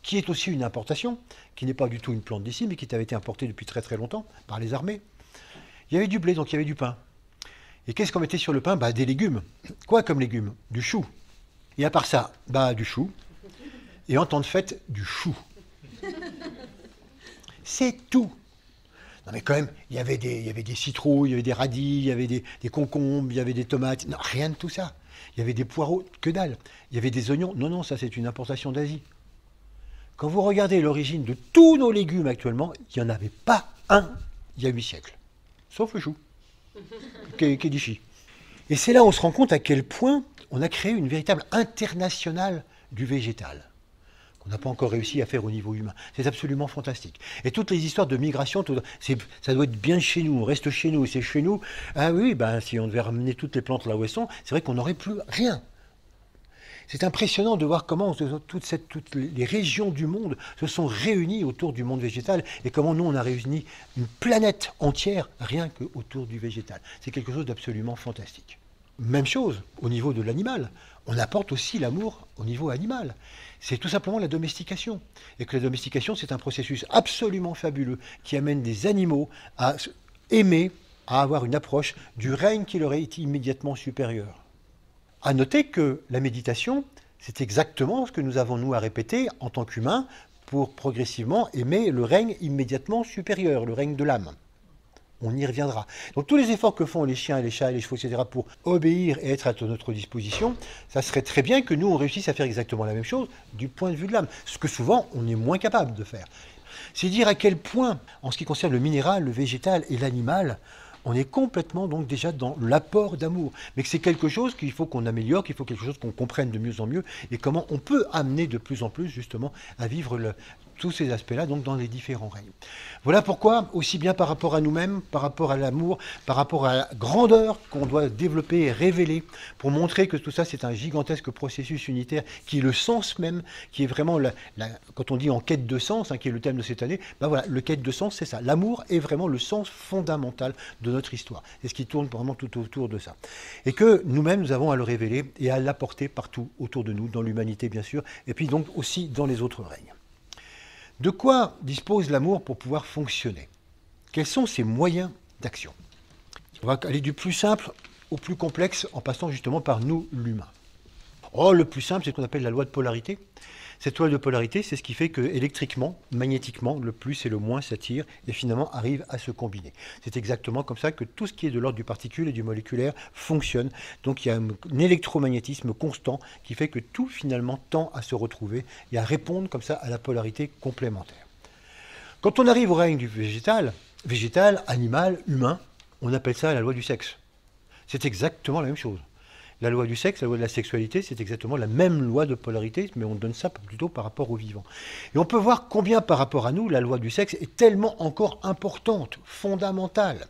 qui est aussi une importation, qui n'est pas du tout une plante d'ici, mais qui avait été importée depuis très très longtemps par les armées. Il y avait du blé, donc il y avait du pain. Et qu'est-ce qu'on mettait sur le pain? Des légumes. Quoi comme légumes? Du chou. Et à part ça, du chou. Et en temps de fête, du chou. C'est tout. Non mais quand même, il y avait des citrouilles, il y avait des radis, il y avait des concombres, il y avait des tomates. Non, rien de tout ça. Il y avait des poireaux, que dalle. Il y avait des oignons. Non, non, ça c'est une importation d'Asie. Quand vous regardez l'origine de tous nos légumes actuellement, il n'y en avait pas un il y a 8 siècles. Sauf le chou, qui est d'ici. Et c'est là où on se rend compte à quel point on a créé une véritable internationale du végétal, qu'on n'a pas encore réussi à faire au niveau humain. C'est absolument fantastique. Et toutes les histoires de migration, ça doit être bien chez nous, on reste chez nous, c'est chez nous. Ah oui, si on devait ramener toutes les plantes là où elles sont, c'est vrai qu'on n'aurait plus rien. C'est impressionnant de voir comment toutes les régions du monde se sont réunies autour du monde végétal et comment nous, on a réuni une planète entière rien qu'autour du végétal. C'est quelque chose d'absolument fantastique. Même chose au niveau de l'animal. On apporte aussi l'amour au niveau animal. C'est tout simplement la domestication. Et que la domestication, c'est un processus absolument fabuleux qui amène des animaux à aimer, à avoir une approche du règne qui leur est immédiatement supérieur. À noter que la méditation, c'est exactement ce que nous avons, nous, à répéter en tant qu'humains pour progressivement aimer le règne immédiatement supérieur, le règne de l'âme. On y reviendra. Donc tous les efforts que font les chiens, les chats, les chevaux, etc. pour obéir et être à notre disposition, ça serait très bien que nous, on réussisse à faire exactement la même chose du point de vue de l'âme, ce que souvent, on est moins capable de faire. C'est dire à quel point, en ce qui concerne le minéral, le végétal et l'animal, on est complètement donc déjà dans l'apport d'amour. Mais que c'est quelque chose qu'il faut qu'on améliore, qu'il faut quelque chose qu'on comprenne de mieux en mieux, et comment on peut amener de plus en plus justement à vivre tous ces aspects-là donc dans les différents règnes. Voilà pourquoi, aussi bien par rapport à nous-mêmes, par rapport à l'amour, par rapport à la grandeur qu'on doit développer et révéler, pour montrer que tout ça c'est un gigantesque processus unitaire qui est le sens même, qui est vraiment, quand on dit en quête de sens, qui est le thème de cette année, voilà, le quête de sens c'est ça. L'amour est vraiment le sens fondamental de notre histoire. C'est ce qui tourne vraiment tout autour de ça. Et que nous-mêmes, nous avons à le révéler et à l'apporter partout autour de nous, dans l'humanité bien sûr, et puis donc aussi dans les autres règnes. De quoi dispose l'amour pour pouvoir fonctionner? Quels sont ses moyens d'action? On va aller du plus simple au plus complexe en passant justement par nous, l'humain. Le plus simple, c'est ce qu'on appelle la loi de polarité. Cette loi de polarité, c'est ce qui fait que électriquement, magnétiquement, le plus et le moins s'attirent et finalement arrivent à se combiner. C'est exactement comme ça que tout ce qui est de l'ordre du particule et du moléculaire fonctionne. Donc il y a un électromagnétisme constant qui fait que tout finalement tend à se retrouver et à répondre comme ça à la polarité complémentaire. Quand on arrive au règne du végétal, animal, humain, on appelle ça la loi du sexe. C'est exactement la même chose. La loi du sexe, la loi de la sexualité, c'est exactement la même loi de polarité, mais on donne ça plutôt par rapport au vivant. Et on peut voir combien par rapport à nous, la loi du sexe est tellement encore importante, fondamentale,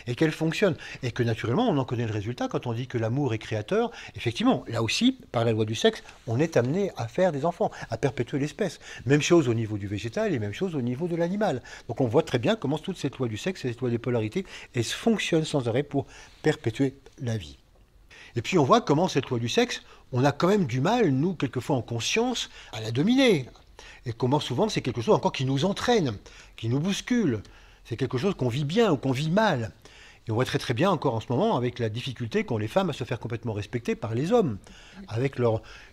et qu'elle fonctionne. Et que naturellement, on en connaît le résultat quand on dit que l'amour est créateur. Effectivement, là aussi, par la loi du sexe, on est amené à faire des enfants, à perpétuer l'espèce. Même chose au niveau du végétal et même chose au niveau de l'animal. Donc on voit très bien comment toute cette loi du sexe et cette loi des polarités, elle fonctionne sans arrêt pour perpétuer la vie. Et puis on voit comment cette loi du sexe, on a quand même du mal, nous, quelquefois en conscience, à la dominer. Et comment souvent c'est quelque chose encore qui nous entraîne, qui nous bouscule. C'est quelque chose qu'on vit bien ou qu'on vit mal. Et on voit très très bien encore en ce moment avec la difficulté qu'ont les femmes à se faire complètement respecter par les hommes.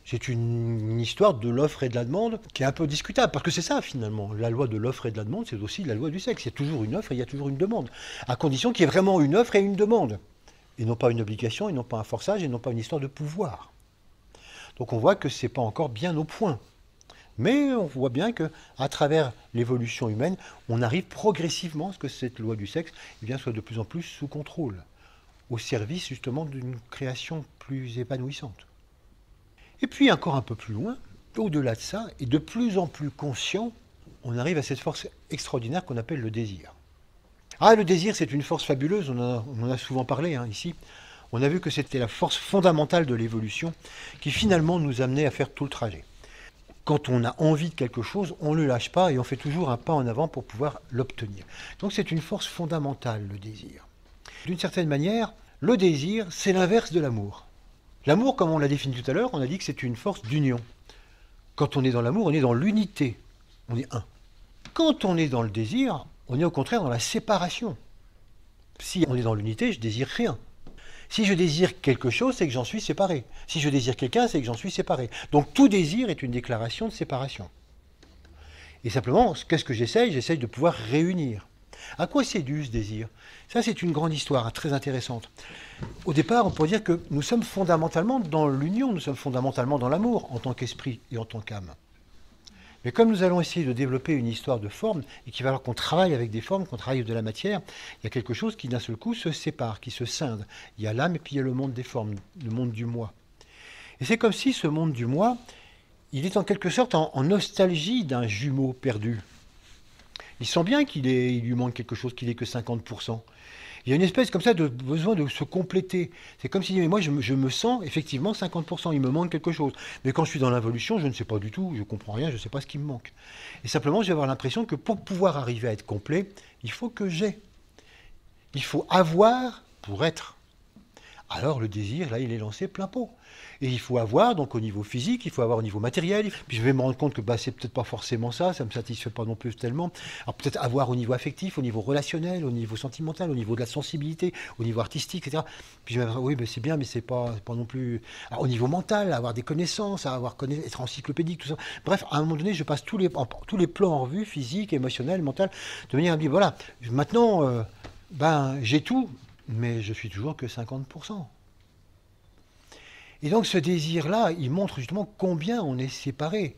C'est une histoire de l'offre et de la demande qui est un peu discutable. Parce que c'est ça finalement, la loi de l'offre et de la demande, c'est aussi la loi du sexe. Il y a toujours une offre et il y a toujours une demande. À condition qu'il y ait vraiment une offre et une demande. Et non pas une obligation, et non pas un forçage, et non pas une histoire de pouvoir. Donc on voit que ce n'est pas encore bien au point. Mais on voit bien qu'à travers l'évolution humaine, on arrive progressivement à ce que cette loi du sexe soit de plus en plus sous contrôle, au service justement d'une création plus épanouissante. Et puis encore un peu plus loin, au-delà de ça, et de plus en plus conscient, on arrive à cette force extraordinaire qu'on appelle le désir. Ah, le désir, c'est une force fabuleuse, on en a souvent parlé ici. On a vu que c'était la force fondamentale de l'évolution qui finalement nous amenait à faire tout le trajet. Quand on a envie de quelque chose, on ne le lâche pas et on fait toujours un pas en avant pour pouvoir l'obtenir. Donc c'est une force fondamentale, le désir. D'une certaine manière, le désir, c'est l'inverse de l'amour. L'amour, comme on l'a défini tout à l'heure, on a dit que c'est une force d'union. Quand on est dans l'amour, on est dans l'unité. On est un. Quand on est dans le désir, on est au contraire dans la séparation. Si on est dans l'unité, je désire rien. Si je désire quelque chose, c'est que j'en suis séparé. Si je désire quelqu'un, c'est que j'en suis séparé. Donc tout désir est une déclaration de séparation. Et simplement, qu'est-ce que j'essaye? J'essaye de pouvoir réunir. À quoi c'est dû ce désir? Ça, c'est une grande histoire très intéressante. Au départ, on pourrait dire que nous sommes fondamentalement dans l'union, nous sommes fondamentalement dans l'amour, en tant qu'esprit et en tant qu'âme. Mais comme nous allons essayer de développer une histoire de forme, et qu'il va falloir qu'on travaille avec des formes, qu'on travaille de la matière, il y a quelque chose qui d'un seul coup se sépare, qui se scinde. Il y a l'âme et puis il y a le monde des formes, le monde du moi. Et c'est comme si ce monde du moi, il est en quelque sorte en nostalgie d'un jumeau perdu. Il sent bien il lui manque quelque chose, qu'il n'est que 50%. Il y a une espèce comme ça de besoin de se compléter. C'est comme si, mais moi je me sens effectivement 50%, il me manque quelque chose. Mais quand je suis dans l'involution, je ne sais pas du tout, je ne comprends rien, je ne sais pas ce qui me manque. Et simplement, je vais avoir l'impression que pour pouvoir arriver à être complet, il faut que j'ai. Il faut avoir pour être. Alors le désir, là, il est lancé plein pot. Et il faut avoir, donc au niveau physique, il faut avoir au niveau matériel. Puis je vais me rendre compte que c'est peut-être pas forcément ça ne me satisfait pas non plus tellement. Alors peut-être avoir au niveau affectif, au niveau relationnel, au niveau sentimental, au niveau de la sensibilité, au niveau artistique, etc. Puis je vais me dire, oui, c'est bien, mais c'est pas non plus... Alors, au niveau mental, avoir des connaissances, être encyclopédique, tout ça. Bref, à un moment donné, je passe tous les plans en revue, physique, émotionnel, mental, de manière à me dire, voilà, maintenant, j'ai tout, mais je suis toujours que 50%. Et donc ce désir-là, il montre justement combien on est séparés.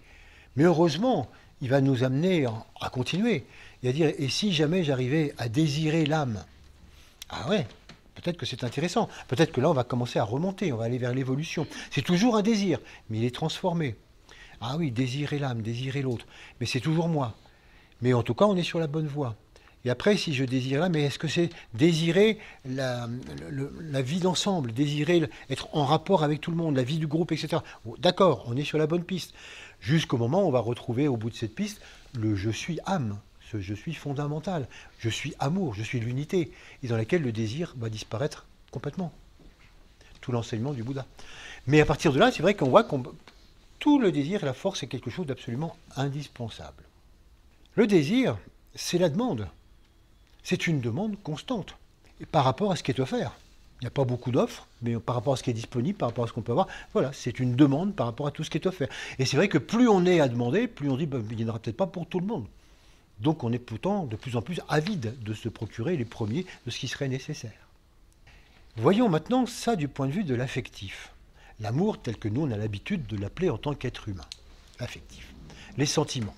Mais heureusement, il va nous amener à continuer. Et à dire, et si jamais j'arrivais à désirer l'âme? Ah ouais, peut-être que c'est intéressant. Peut-être que là, on va commencer à remonter, on va aller vers l'évolution. C'est toujours un désir, mais il est transformé. Ah oui, désirer l'âme, désirer l'autre. Mais c'est toujours moi. Mais en tout cas, on est sur la bonne voie. Et après, si je désire là, mais est-ce que c'est désirer la vie d'ensemble, désirer être en rapport avec tout le monde, la vie du groupe, etc. D'accord, on est sur la bonne piste. Jusqu'au moment où on va retrouver au bout de cette piste le je suis âme, ce je suis fondamental, je suis amour, je suis l'unité, et dans laquelle le désir va disparaître complètement. Tout l'enseignement du Bouddha. Mais à partir de là, c'est vrai qu'on voit que tout le désir et la force est quelque chose d'absolument indispensable. Le désir, c'est la demande. C'est une demande constante et par rapport à ce qui est offert. Il n'y a pas beaucoup d'offres, mais par rapport à ce qui est disponible, par rapport à ce qu'on peut avoir, voilà, c'est une demande par rapport à tout ce qui est offert. Et c'est vrai que plus on est à demander, plus on dit il n'y en aura peut-être pas pour tout le monde. Donc on est pourtant de plus en plus avide de se procurer les premiers de ce qui serait nécessaire. Voyons maintenant ça du point de vue de l'affectif. L'amour tel que nous on a l'habitude de l'appeler en tant qu'être humain. Affectif. Les sentiments.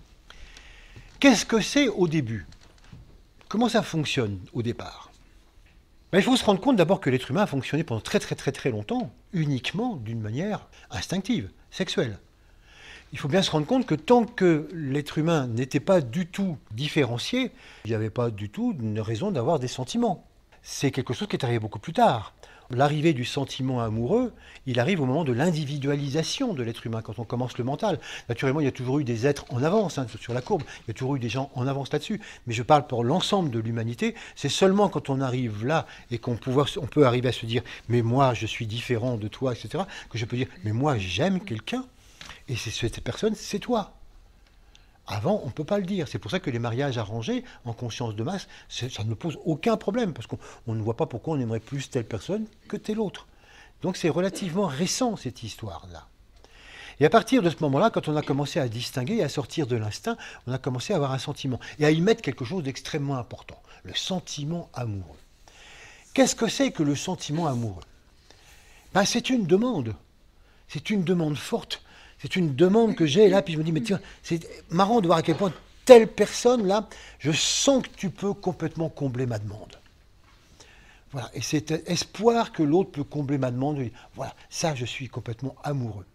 Qu'est-ce que c'est au début ? Comment ça fonctionne au départ? Il faut se rendre compte d'abord que l'être humain a fonctionné pendant très longtemps uniquement d'une manière instinctive, sexuelle. Il faut bien se rendre compte que tant que l'être humain n'était pas du tout différencié, il n'y avait pas du tout une raison d'avoir des sentiments. C'est quelque chose qui est arrivé beaucoup plus tard. L'arrivée du sentiment amoureux, il arrive au moment de l'individualisation de l'être humain, quand on commence le mental. Naturellement, il y a toujours eu des êtres en avance sur la courbe, il y a toujours eu des gens en avance là-dessus, mais je parle pour l'ensemble de l'humanité, c'est seulement quand on arrive là et qu'on peut arriver à se dire « mais moi, je suis différent de toi », etc., que je peux dire « mais moi, j'aime quelqu'un, et cette personne, c'est toi ». Avant, on ne peut pas le dire. C'est pour ça que les mariages arrangés, en conscience de masse, ça ne pose aucun problème, parce qu'on ne voit pas pourquoi on aimerait plus telle personne que telle autre. Donc c'est relativement récent, cette histoire-là. Et à partir de ce moment-là, quand on a commencé à distinguer, à sortir de l'instinct, on a commencé à avoir un sentiment, et à y mettre quelque chose d'extrêmement important, le sentiment amoureux. Qu'est-ce que c'est que le sentiment amoureux? C'est une demande. C'est une demande forte. C'est une demande que j'ai là, puis je me dis, mais tiens, c'est marrant de voir à quel point telle personne là, je sens que tu peux complètement combler ma demande. Voilà, et c'est espoir que l'autre peut combler ma demande. Voilà, ça, je suis complètement amoureux.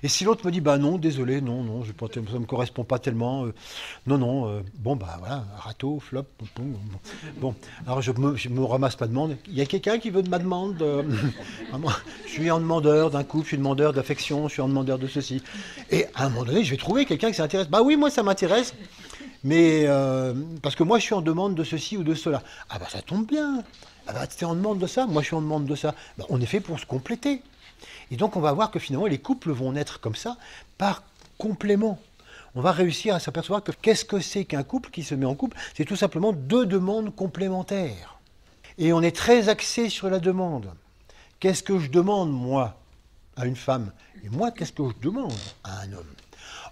Et si l'autre me dit, bah non, désolé, non, non, ça ne me correspond pas tellement, non, non, bon, bah voilà, râteau, flop, bon, alors je me ramasse ma demande. Il y a quelqu'un qui veut de ma demande je suis un demandeur d'un couple, je suis un demandeur d'affection, je suis un demandeur de ceci. Et à un moment donné, je vais trouver quelqu'un qui s'intéresse. Bah oui, moi ça m'intéresse, mais parce que moi je suis en demande de ceci ou de cela. Ah bah ça tombe bien, ah bah tu es en demande de ça, moi je suis en demande de ça. Bah, on est fait pour se compléter. Et donc on va voir que finalement les couples vont naître comme ça, par complément. On va réussir à s'apercevoir que qu'est-ce que c'est qu'un couple qui se met en couple? C'est tout simplement deux demandes complémentaires. Et on est très axé sur la demande. Qu'est-ce que je demande, moi, à une femme? Et moi, qu'est-ce que je demande à un homme?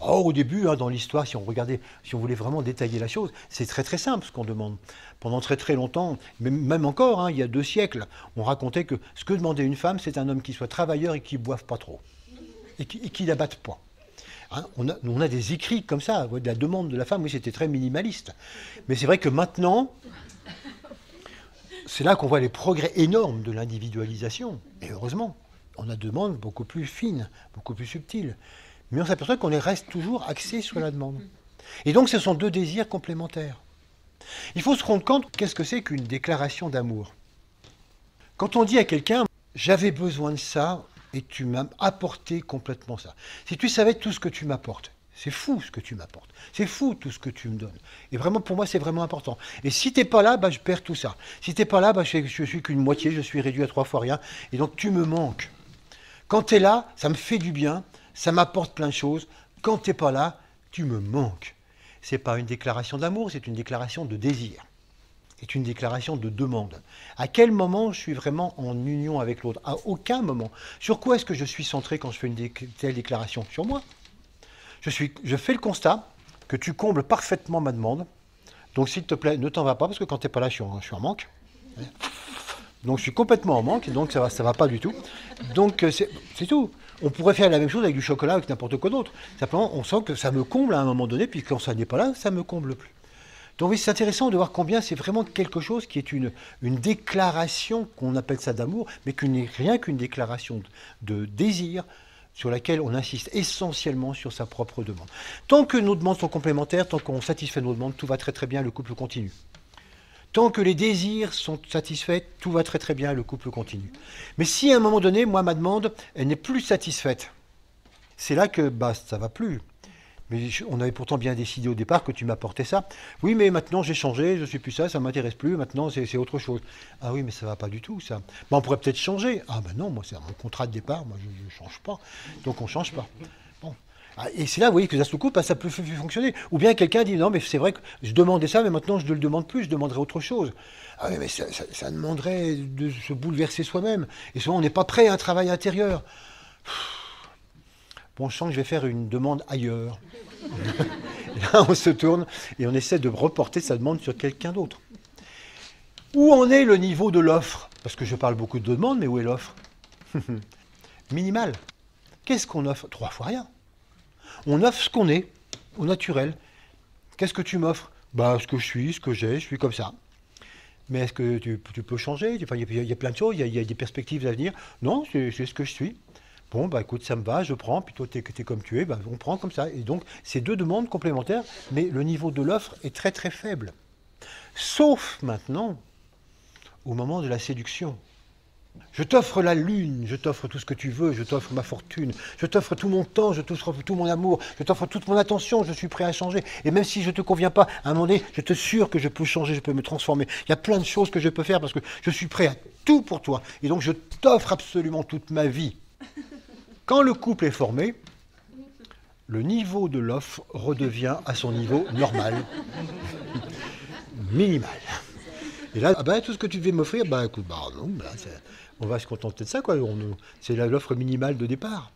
Or, au début, dans l'histoire, si on voulait vraiment détailler la chose, c'est très très simple ce qu'on demande. Pendant très très longtemps, même encore, il y a 2 siècles, on racontait que ce que demandait une femme, c'est un homme qui soit travailleur et qui ne boive pas trop. Et qui n'abatte pas. On a des écrits comme ça, de la demande de la femme, oui, c'était très minimaliste. Mais c'est vrai que maintenant, c'est là qu'on voit les progrès énormes de l'individualisation. Et heureusement, on a des demandes beaucoup plus fines, beaucoup plus subtiles. Mais on s'aperçoit qu'on reste toujours axé sur la demande. Et donc ce sont 2 désirs complémentaires. Il faut se rendre compte qu'est-ce que c'est qu'une déclaration d'amour. Quand on dit à quelqu'un « j'avais besoin de ça et tu m'as apporté complètement ça ». Si tu savais tout ce que tu m'apportes, c'est fou ce que tu m'apportes, c'est fou tout ce que tu me donnes. Et vraiment pour moi c'est vraiment important. Et si tu n'es pas là, je perds tout ça. Si tu n'es pas là, je suis qu'une moitié, je suis réduit à 3 fois rien. Et donc tu me manques. Quand tu es là, ça me fait du bien. Ça m'apporte plein de choses. Quand tu n'es pas là, tu me manques. Ce n'est pas une déclaration d'amour, c'est une déclaration de désir. C'est une déclaration de demande. À quel moment je suis vraiment en union avec l'autre? À aucun moment. Sur quoi est-ce que je suis centré quand je fais une telle déclaration? Sur moi. Je fais le constat que tu combles parfaitement ma demande. Donc s'il te plaît, ne t'en va pas, parce que quand tu n'es pas là, je suis en manque. Donc je suis complètement en manque, donc ça va pas du tout. Donc c'est tout. On pourrait faire la même chose avec du chocolat, avec n'importe quoi d'autre. Simplement, on sent que ça me comble à un moment donné, puis quand ça n'est pas là, ça ne me comble plus. Donc oui, c'est intéressant de voir combien c'est vraiment quelque chose qui est une déclaration, qu'on appelle ça d'amour, mais qui n'est rien qu'une déclaration de désir, sur laquelle on insiste essentiellement sur sa propre demande. Tant que nos demandes sont complémentaires, tant qu'on satisfait nos demandes, tout va très très bien, le couple continue. Tant que les désirs sont satisfaits, tout va très très bien, le couple continue. Mais si à un moment donné, moi, ma demande, elle n'est plus satisfaite, c'est là que ça va plus. Mais on avait pourtant bien décidé au départ que tu m'apportais ça. Oui, mais maintenant j'ai changé, je ne suis plus ça, ça ne m'intéresse plus, maintenant c'est autre chose. Ah oui, mais ça ne va pas du tout, ça. On pourrait peut-être changer. Ah ben non, moi c'est mon contrat de départ, moi je ne change pas. Donc on ne change pas. Bon. Et c'est là, vous voyez, que ça coupe, ça peut fonctionner. Ou bien quelqu'un dit, non, mais c'est vrai que je demandais ça, mais maintenant je ne le demande plus, je demanderai autre chose. Ah oui, mais ça demanderait de se bouleverser soi-même. Et souvent, on n'est pas prêt à un travail intérieur. Bon, je sens que je vais faire une demande ailleurs. Et là, on se tourne et on essaie de reporter sa demande sur quelqu'un d'autre. Où en est le niveau de l'offre? Parce que je parle beaucoup de demandes, mais où est l'offre? Minimal. Qu'est-ce qu'on offre? 3 fois rien. On offre ce qu'on est, au naturel. Qu'est-ce que tu m'offres? Ce que je suis, ce que j'ai, je suis comme ça. Mais est-ce que tu peux changer? Il y a plein de choses, il y a des perspectives à venir. Non, c'est ce que je suis. Bon, écoute, ça me va, je prends, puis toi, tu es comme tu es, on prend comme ça. Et donc, c'est 2 demandes complémentaires, mais le niveau de l'offre est très très faible. Sauf maintenant, au moment de la séduction. Je t'offre la lune, je t'offre tout ce que tu veux, je t'offre ma fortune, je t'offre tout mon temps, je t'offre tout mon amour, je t'offre toute mon attention, je suis prêt à changer. Et même si je ne te conviens pas, à un moment donné, je te jure que je peux changer, je peux me transformer. Il y a plein de choses que je peux faire parce que je suis prêt à tout pour toi. Et donc je t'offre absolument toute ma vie. Quand le couple est formé, le niveau de l'offre redevient à son niveau normal, minimal. Et là, tout ce que tu devais m'offrir, écoute, non, on va se contenter de ça, quoi. C'est l'offre minimale de départ.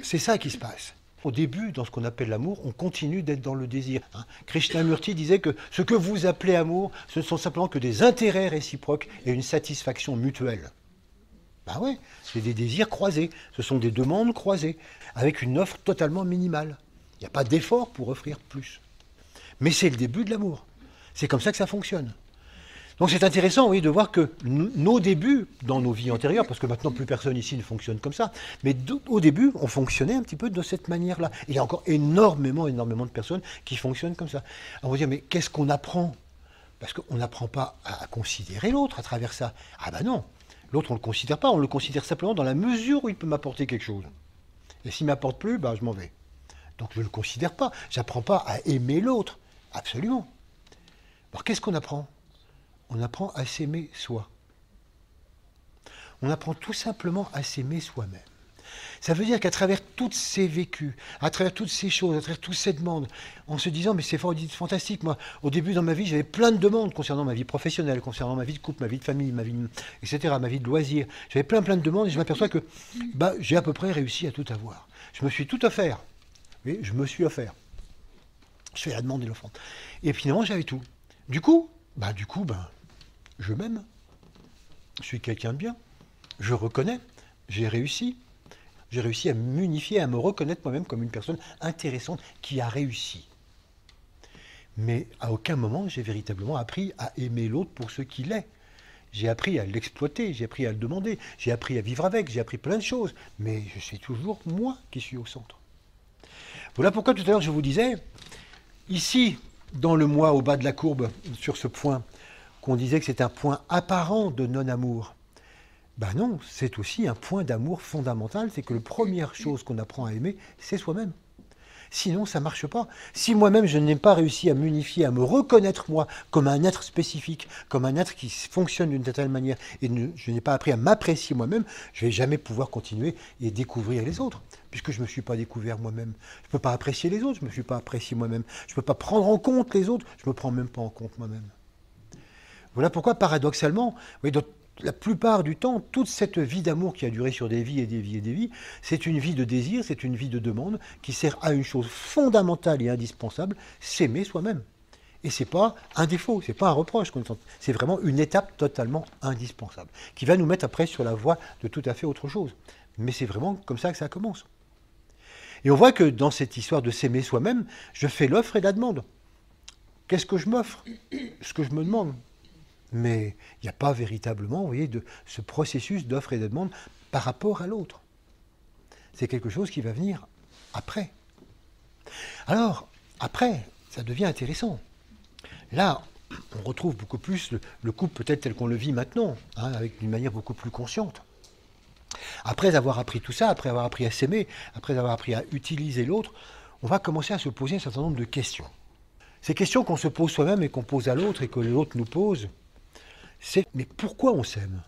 C'est ça qui se passe. Au début, dans ce qu'on appelle l'amour, on continue d'être dans le désir. Krishnamurti disait que ce que vous appelez amour, ce ne sont simplement que des intérêts réciproques et une satisfaction mutuelle. Ouais, c'est des désirs croisés, ce sont des demandes croisées, avec une offre totalement minimale. Il n'y a pas d'effort pour offrir plus. Mais c'est le début de l'amour. C'est comme ça que ça fonctionne. Donc c'est intéressant, oui, de voir que nos débuts dans nos vies antérieures, parce que maintenant plus personne ici ne fonctionne comme ça, mais au début, on fonctionnait un petit peu de cette manière-là. Il y a encore énormément de personnes qui fonctionnent comme ça. Alors on va dire, mais qu'est-ce qu'on apprend? Parce qu'on n'apprend pas à considérer l'autre à travers ça. Ah ben non, l'autre on ne le considère pas, on le considère simplement dans la mesure où il peut m'apporter quelque chose. Et s'il ne m'apporte plus, ben, je m'en vais. Donc je ne le considère pas, j'apprends pas à aimer l'autre, absolument. Alors qu'est-ce qu'on apprend? On apprend à s'aimer soi. On apprend tout simplement à s'aimer soi-même. Ça veut dire qu'à travers tous ces vécus, à travers toutes ces choses, à travers toutes ces demandes, en se disant, mais c'est fantastique, moi, au début dans ma vie, j'avais plein de demandes concernant ma vie professionnelle, concernant ma vie de couple, ma vie de famille, ma vie, etc., ma vie de loisirs. J'avais plein de demandes et je m'aperçois que j'ai à peu près réussi à tout avoir. Je me suis tout offert. Oui, je me suis offert. Je fais la demande et l'offrande. Et finalement, j'avais tout. Du coup, je m'aime. Je suis quelqu'un de bien. Je reconnais. J'ai réussi. J'ai réussi à m'unifier, à me reconnaître moi-même comme une personne intéressante qui a réussi. Mais à aucun moment, j'ai véritablement appris à aimer l'autre pour ce qu'il est. J'ai appris à l'exploiter, j'ai appris à le demander, j'ai appris à vivre avec, j'ai appris plein de choses. Mais je suis toujours moi qui suis au centre. Voilà pourquoi tout à l'heure je vous disais, ici, dans le moi, au bas de la courbe, sur ce point, qu'on disait que c'est un point apparent de non-amour. Ben non, c'est aussi un point d'amour fondamental, c'est que la première chose qu'on apprend à aimer, c'est soi-même. Sinon, ça ne marche pas. Si moi-même, je n'ai pas réussi à m'unifier, à me reconnaître moi comme un être spécifique, comme un être qui fonctionne d'une telle manière, et je n'ai pas appris à m'apprécier moi-même, je ne vais jamais pouvoir continuer et découvrir les autres, puisque je ne me suis pas découvert moi-même. Je ne peux pas apprécier les autres, je ne me suis pas apprécié moi-même. Je ne peux pas prendre en compte les autres, je ne me prends même pas en compte moi-même. Voilà pourquoi, paradoxalement, la plupart du temps, toute cette vie d'amour qui a duré sur des vies et des vies et des vies, c'est une vie de désir, c'est une vie de demande qui sert à une chose fondamentale et indispensable, s'aimer soi-même. Et ce n'est pas un défaut, ce n'est pas un reproche, c'est vraiment une étape totalement indispensable, qui va nous mettre après sur la voie de tout à fait autre chose. Mais c'est vraiment comme ça que ça commence. Et on voit que dans cette histoire de s'aimer soi-même, je fais l'offre et la demande. Qu'est-ce que je m'offre? Ce que je me demande. Mais il n'y a pas véritablement, vous voyez, de ce processus d'offre et de demande par rapport à l'autre. C'est quelque chose qui va venir après. Alors, après, ça devient intéressant. Là, on retrouve beaucoup plus le couple peut-être tel qu'on le vit maintenant, avec d'une manière beaucoup plus consciente. Après avoir appris tout ça, après avoir appris à s'aimer, après avoir appris à utiliser l'autre, on va commencer à se poser un certain nombre de questions. Ces questions qu'on se pose soi-même et qu'on pose à l'autre et que l'autre nous pose, c'est mais pourquoi on s'aime?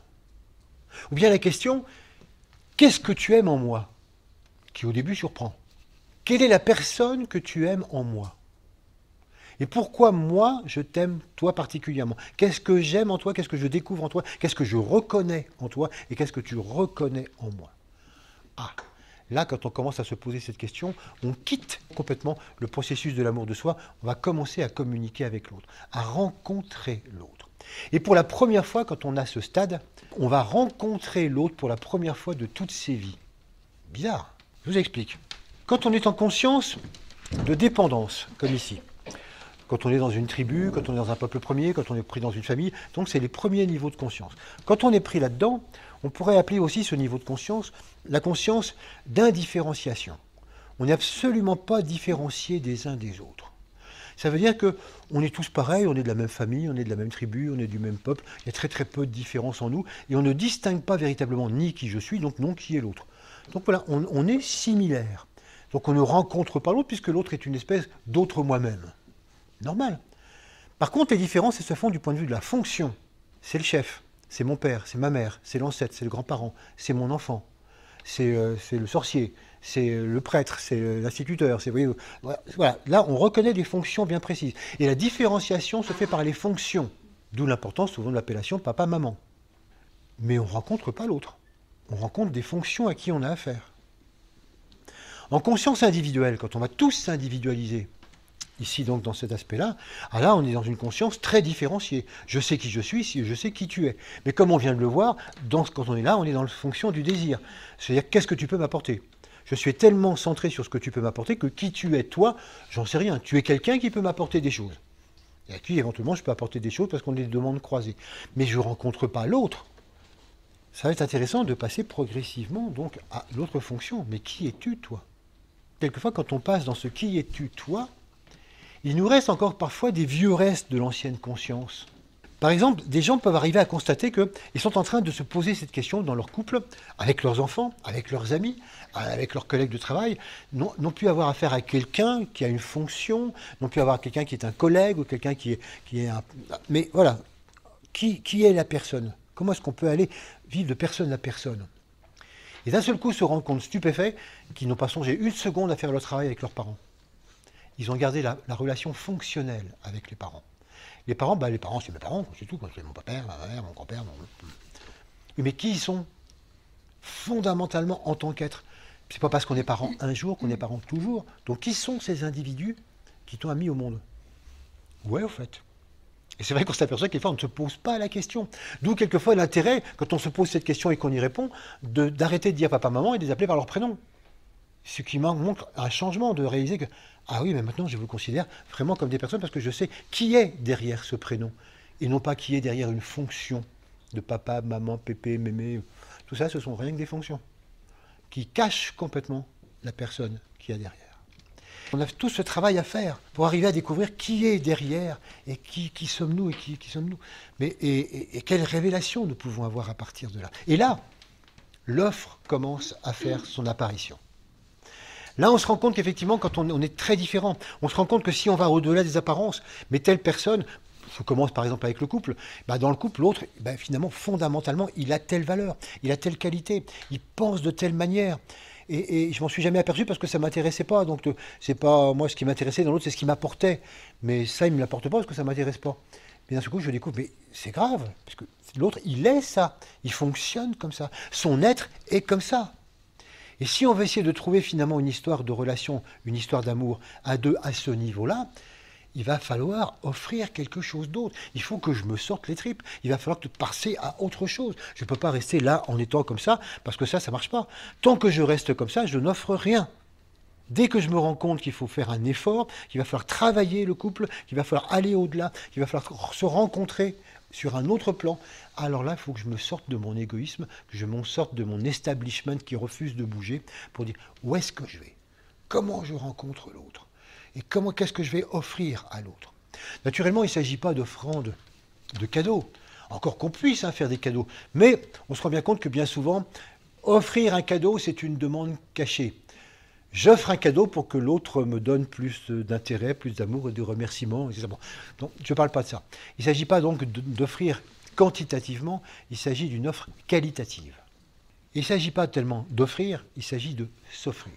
Ou bien la question, qu'est-ce que tu aimes en moi? Qui au début surprend. Quelle est la personne que tu aimes en moi? Et pourquoi moi, je t'aime toi particulièrement? Qu'est-ce que j'aime en toi? Qu'est-ce que je découvre en toi? Qu'est-ce que je reconnais en toi? Et qu'est-ce que tu reconnais en moi? Ah, là, quand on commence à se poser cette question, on quitte complètement le processus de l'amour de soi. On va commencer à communiquer avec l'autre, à rencontrer l'autre. Et pour la première fois, quand on a ce stade, on va rencontrer l'autre pour la première fois de toutes ses vies. Bizarre. Je vous explique. Quand on est en conscience de dépendance, comme ici, quand on est dans une tribu, quand on est dans un peuple premier, quand on est pris dans une famille, donc c'est les premiers niveaux de conscience. Quand on est pris là-dedans, on pourrait appeler aussi ce niveau de conscience la conscience d'indifférenciation. On n'est absolument pas différencié des uns des autres. Ça veut dire qu'on est tous pareils, on est de la même famille, on est de la même tribu, on est du même peuple, il y a très très peu de différence en nous, et on ne distingue pas véritablement ni qui je suis, donc non qui est l'autre. Donc voilà, on est similaires. Donc on ne rencontre pas l'autre, puisque l'autre est une espèce d'autre moi-même. Normal. Par contre, les différences, elles se font du point de vue de la fonction. C'est le chef, c'est mon père, c'est ma mère, c'est l'ancêtre, c'est le grand-parent, c'est mon enfant, c'est le sorcier, c'est le prêtre, c'est l'instituteur. Voilà. Là, on reconnaît des fonctions bien précises. Et la différenciation se fait par les fonctions, d'où l'importance souvent de l'appellation papa-maman. Mais on ne rencontre pas l'autre. On rencontre des fonctions à qui on a affaire. En conscience individuelle, quand on va tous s'individualiser, ici donc dans cet aspect-là, là on est dans une conscience très différenciée. Je sais qui je suis, je sais qui tu es. Mais comme on vient de le voir, quand on est là, on est dans la fonction du désir. C'est-à-dire qu'est-ce que tu peux m'apporter? Je suis tellement centré sur ce que tu peux m'apporter que qui tu es, toi, j'en sais rien. Tu es quelqu'un qui peut m'apporter des choses. Et à qui, éventuellement, je peux apporter des choses parce qu'on a des demandes croisées. Mais je ne rencontre pas l'autre. Ça va être intéressant de passer progressivement donc à l'autre fonction. Mais qui es-tu, toi? Quelquefois, quand on passe dans ce qui es-tu, toi, il nous reste encore parfois des vieux restes de l'ancienne conscience. Par exemple, des gens peuvent arriver à constater qu'ils sont en train de se poser cette question dans leur couple, avec leurs enfants, avec leurs amis, avec leurs collègues de travail, non plus avoir affaire à quelqu'un qui a une fonction, non plus avoir quelqu'un qui est un collègue ou quelqu'un qui est un... Mais voilà, qui est la personne? Comment est-ce qu'on peut aller vivre de personne à personne? Et d'un seul coup se rendre compte stupéfait qu'ils n'ont pas songé une seconde à faire leur travail avec leurs parents. Ils ont gardé la relation fonctionnelle avec les parents. Les parents, c'est mes parents, c'est tout. C'est mon père, ma mère, mon grand-père. Mais qui ils sont fondamentalement en tant qu'être? C'est pas parce qu'on est parent un jour qu'on est parent toujours. Donc qui sont ces individus qui t'ont mis au monde? Ouais, au fait. Et c'est vrai qu'on s'aperçoit que quelquefois on ne se pose pas la question. D'où quelquefois l'intérêt, quand on se pose cette question et qu'on y répond, d'arrêter de dire papa, maman et de les appeler par leur prénom. Ce qui montre un changement, de réaliser que, ah oui, mais maintenant je vous considère vraiment comme des personnes parce que je sais qui est derrière ce prénom. Et non pas qui est derrière une fonction de papa, maman, pépé, mémé. Tout ça, ce sont rien que des fonctions qui cachent complètement la personne qui est derrière. On a tout ce travail à faire pour arriver à découvrir qui est derrière et qui sommes-nous et qui sommes-nous. Mais, et quelle révélation nous pouvons avoir à partir de là. Et là, l'offre commence à faire son apparition. Là, on se rend compte qu'effectivement, quand on est très différent, on se rend compte que si on va au-delà des apparences, mais telle personne, je commence par exemple avec le couple, dans le couple, l'autre, finalement, fondamentalement, il a telle valeur, il a telle qualité, il pense de telle manière. Et je m'en suis jamais aperçu parce que ça ne m'intéressait pas. Donc, c'est pas moi ce qui m'intéressait dans l'autre, c'est ce qui m'apportait. Mais ça, il ne me l'apporte pas parce que ça ne m'intéresse pas. Mais d'un seul coup, je découvre, mais c'est grave, parce que l'autre, il est ça, il fonctionne comme ça. Son être est comme ça. Et si on veut essayer de trouver finalement une histoire de relation, une histoire d'amour à deux à ce niveau-là, il va falloir offrir quelque chose d'autre. Il faut que je me sorte les tripes. Il va falloir passer à autre chose. Je ne peux pas rester là en étant comme ça, parce que ça ne marche pas. Tant que je reste comme ça, je n'offre rien. Dès que je me rends compte qu'il faut faire un effort, qu'il va falloir travailler le couple, qu'il va falloir aller au-delà, qu'il va falloir se rencontrer sur un autre plan, alors là, il faut que je me sorte de mon égoïsme, que je me sorte de mon establishment qui refuse de bouger, pour dire où est-ce que je vais? Comment je rencontre l'autre? Et qu'est-ce que je vais offrir à l'autre? Naturellement, il ne s'agit pas d'offrande, de cadeaux. Encore qu'on puisse faire des cadeaux. Mais on se rend bien compte que bien souvent, offrir un cadeau, c'est une demande cachée. J'offre un cadeau pour que l'autre me donne plus d'intérêt, plus d'amour et de remerciements, etc. Donc, je ne parle pas de ça. Il ne s'agit pas donc d'offrir quantitativement, il s'agit d'une offre qualitative. Il ne s'agit pas tellement d'offrir, il s'agit de s'offrir.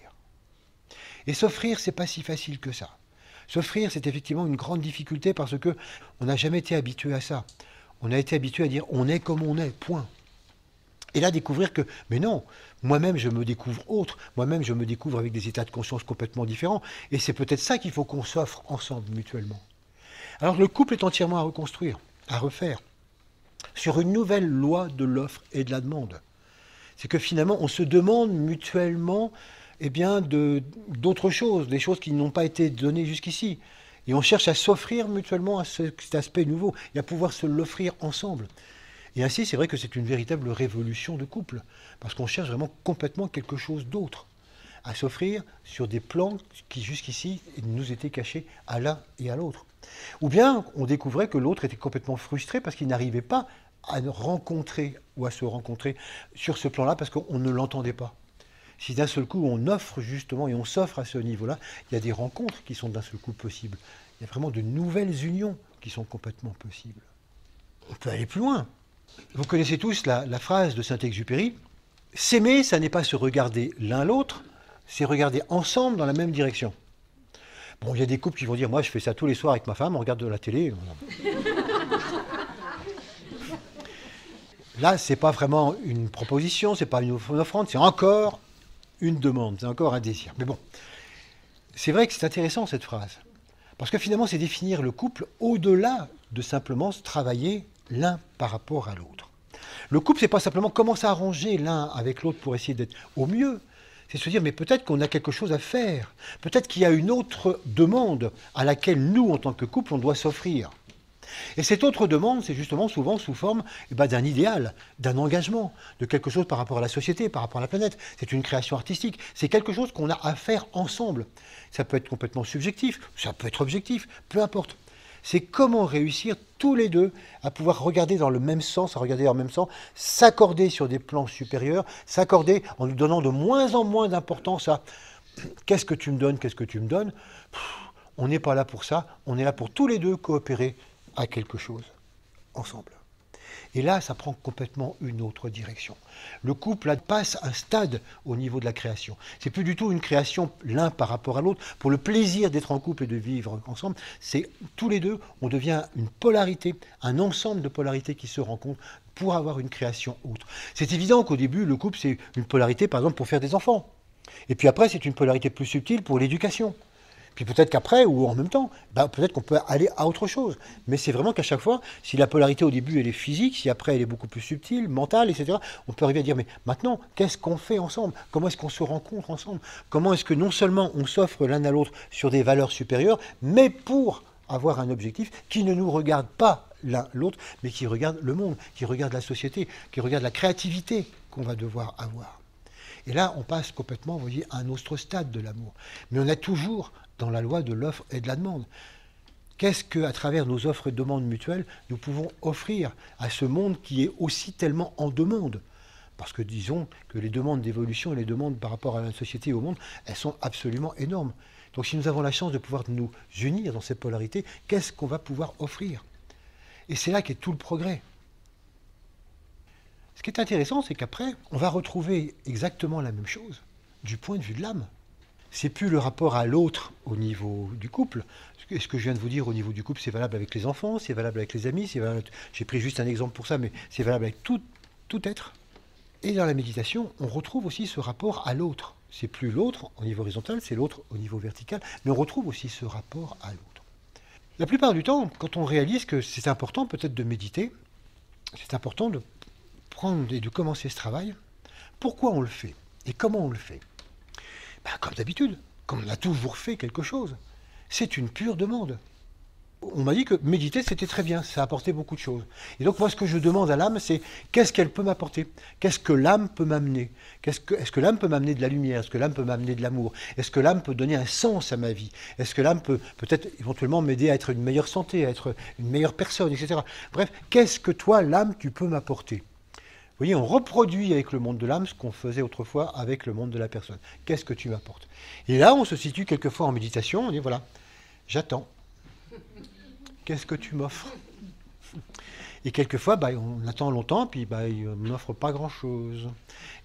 Et s'offrir, c'est pas si facile que ça. S'offrir, c'est effectivement une grande difficulté parce que on n'a jamais été habitué à ça. On a été habitué à dire on est comme on est, point. Et là, découvrir que, mais non, moi-même, je me découvre autre. Moi-même, je me découvre avec des états de conscience complètement différents. Et c'est peut-être ça qu'il faut qu'on s'offre ensemble, mutuellement. Alors, le couple est entièrement à reconstruire, à refaire, sur une nouvelle loi de l'offre et de la demande. C'est que finalement, on se demande mutuellement d'autres choses, des choses qui n'ont pas été données jusqu'ici. Et on cherche à s'offrir mutuellement à cet aspect nouveau et à pouvoir se l'offrir ensemble. Et ainsi, c'est vrai que c'est une véritable révolution de couple, parce qu'on cherche vraiment complètement quelque chose d'autre, à s'offrir sur des plans qui jusqu'ici nous étaient cachés à l'un et à l'autre. Ou bien on découvrait que l'autre était complètement frustré parce qu'il n'arrivait pas à rencontrer ou à se rencontrer sur ce plan-là parce qu'on ne l'entendait pas. Si d'un seul coup on offre justement et on s'offre à ce niveau-là, il y a des rencontres qui sont d'un seul coup possibles. Il y a vraiment de nouvelles unions qui sont complètement possibles. On peut aller plus loin. Vous connaissez tous la phrase de Saint-Exupéry, « S'aimer, ça n'est pas se regarder l'un l'autre, c'est regarder ensemble dans la même direction. » Bon, il y a des couples qui vont dire « Moi, je fais ça tous les soirs avec ma femme, on regarde de la télé. » Là, ce n'est pas vraiment une proposition, ce n'est pas une offrande, c'est encore une demande, c'est encore un désir. Mais bon, c'est vrai que c'est intéressant cette phrase, parce que finalement, c'est définir le couple au-delà de simplement se travailler l'un par rapport à l'autre. Le couple, c'est pas simplement comment s'arranger l'un avec l'autre pour essayer d'être au mieux. C'est se dire, mais peut-être qu'on a quelque chose à faire. Peut-être qu'il y a une autre demande à laquelle nous, en tant que couple, on doit s'offrir. Et cette autre demande, c'est justement souvent sous forme d'un idéal, d'un engagement, de quelque chose par rapport à la société, par rapport à la planète. C'est une création artistique, c'est quelque chose qu'on a à faire ensemble. Ça peut être complètement subjectif, ça peut être objectif, peu importe. C'est comment réussir tous les deux à pouvoir regarder dans le même sens, s'accorder sur des plans supérieurs, s'accorder en nous donnant de moins en moins d'importance à qu'est-ce que tu me donnes, qu'est-ce que tu me donnes. On n'est pas là pour ça, on est là pour tous les deux coopérer à quelque chose ensemble. Et là, ça prend complètement une autre direction. Le couple là, passe un stade au niveau de la création. C'est plus du tout une création l'un par rapport à l'autre. Pour le plaisir d'être en couple et de vivre ensemble, c'est tous les deux, on devient une polarité, un ensemble de polarités qui se rencontrent pour avoir une création autre. C'est évident qu'au début, le couple, c'est une polarité, par exemple, pour faire des enfants. Et puis après, c'est une polarité plus subtile pour l'éducation. Puis peut-être qu'après, ou en même temps, peut-être qu'on peut aller à autre chose. Mais c'est vraiment qu'à chaque fois, si la polarité au début, elle est physique, si après, elle est beaucoup plus subtile, mentale, etc., on peut arriver à dire, mais maintenant, qu'est-ce qu'on fait ensemble? Comment est-ce qu'on se rencontre ensemble? Comment est-ce que non seulement on s'offre l'un à l'autre sur des valeurs supérieures, mais pour avoir un objectif qui ne nous regarde pas l'un l'autre, mais qui regarde le monde, qui regarde la société, qui regarde la créativité qu'on va devoir avoir. Et là, on passe complètement, vous voyez, à un autre stade de l'amour. Mais on est toujours dans la loi de l'offre et de la demande. Qu'est-ce qu'à travers nos offres et demandes mutuelles, nous pouvons offrir à ce monde qui est aussi tellement en demande? Parce que disons que les demandes d'évolution et les demandes par rapport à la société et au monde, elles sont absolument énormes. Donc si nous avons la chance de pouvoir nous unir dans cette polarité, qu'est-ce qu'on va pouvoir offrir? Et c'est là qu'est tout le progrès. Ce qui est intéressant, c'est qu'après, on va retrouver exactement la même chose du point de vue de l'âme. C'est plus le rapport à l'autre au niveau du couple. Ce que je viens de vous dire au niveau du couple, c'est valable avec les enfants, c'est valable avec les amis, j'ai pris juste un exemple pour ça, mais c'est valable avec tout être. Et dans la méditation, on retrouve aussi ce rapport à l'autre. C'est plus l'autre au niveau horizontal, c'est l'autre au niveau vertical, mais on retrouve aussi ce rapport à l'autre. La plupart du temps, quand on réalise que c'est important peut-être de méditer, c'est important de prendre et de commencer ce travail, pourquoi on le fait et comment on le fait? Comme d'habitude, comme on a toujours fait quelque chose. C'est une pure demande. On m'a dit que méditer, c'était très bien, ça apportait beaucoup de choses. Et donc moi, ce que je demande à l'âme, c'est qu'est-ce qu'elle peut m'apporter? Qu'est-ce que l'âme peut m'amener? Est-ce que l'âme peut m'amener de la lumière? Est-ce que l'âme peut m'amener de l'amour? Est-ce que l'âme peut donner un sens à ma vie? Est-ce que l'âme peut peut-être éventuellement m'aider à être une meilleure santé, à être une meilleure personne, etc. Bref, qu'est-ce que toi, l'âme, tu peux m'apporter? Vous voyez, on reproduit avec le monde de l'âme ce qu'on faisait autrefois avec le monde de la personne. Qu'est-ce que tu m'apportes? Et là, on se situe quelquefois en méditation, on dit voilà, j'attends. Qu'est-ce que tu m'offres? Et quelquefois, on attend longtemps, puis il ne m'offre pas grand-chose.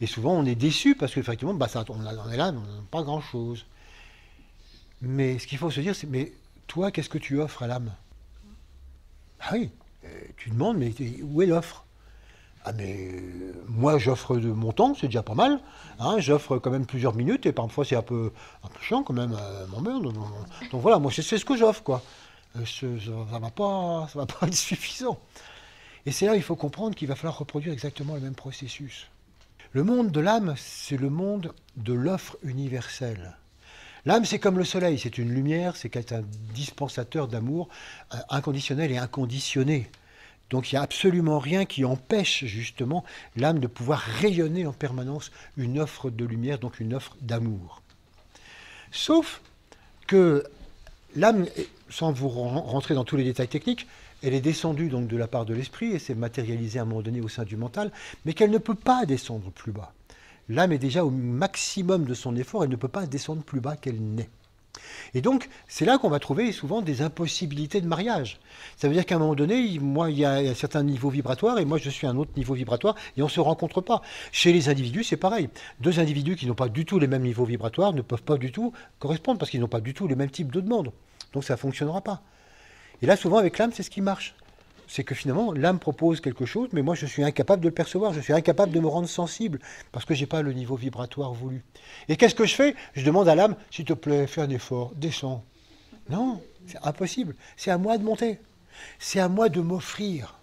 Et souvent, on est déçu parce qu'effectivement, on est là, mais on n'a pas grand-chose. Mais ce qu'il faut se dire, c'est, mais toi, qu'est-ce que tu offres à l'âme? Ah oui, tu demandes, mais où est l'offre? Ah mais moi j'offre de mon temps, c'est déjà pas mal. J'offre quand même plusieurs minutes et parfois c'est un peu chiant quand même, m'emmerde. Donc voilà, moi c'est ce que j'offre quoi. Ça va pas être suffisant. Et c'est là il faut comprendre qu'il va falloir reproduire exactement le même processus. Le monde de l'âme, c'est le monde de l'offre universelle. L'âme, c'est comme le soleil, c'est une lumière, c'est un dispensateur d'amour inconditionnel et inconditionné. Donc il n'y a absolument rien qui empêche justement l'âme de pouvoir rayonner en permanence une offre de lumière, donc une offre d'amour. Sauf que l'âme, sans vous rentrer dans tous les détails techniques, elle est descendue donc de la part de l'esprit et s'est matérialisée à un moment donné au sein du mental, mais qu'elle ne peut pas descendre plus bas. L'âme est déjà au maximum de son effort, elle ne peut pas descendre plus bas qu'elle n'est. Et donc, c'est là qu'on va trouver souvent des impossibilités de mariage. Ça veut dire qu'à un moment donné, moi, il y a un certain niveau vibratoire et moi, je suis à un autre niveau vibratoire et on ne se rencontre pas. Chez les individus, c'est pareil. Deux individus qui n'ont pas du tout les mêmes niveaux vibratoires ne peuvent pas du tout correspondre parce qu'ils n'ont pas du tout les mêmes types de demandes. Donc, ça ne fonctionnera pas. Et là, souvent, avec l'âme, c'est ce qui marche. C'est que finalement, l'âme propose quelque chose, mais moi, je suis incapable de le percevoir, je suis incapable de me rendre sensible, parce que je n'ai pas le niveau vibratoire voulu. Et qu'est-ce que je fais? Je demande à l'âme, s'il te plaît, fais un effort, descends. Non, c'est impossible. C'est à moi de monter. C'est à moi de m'offrir.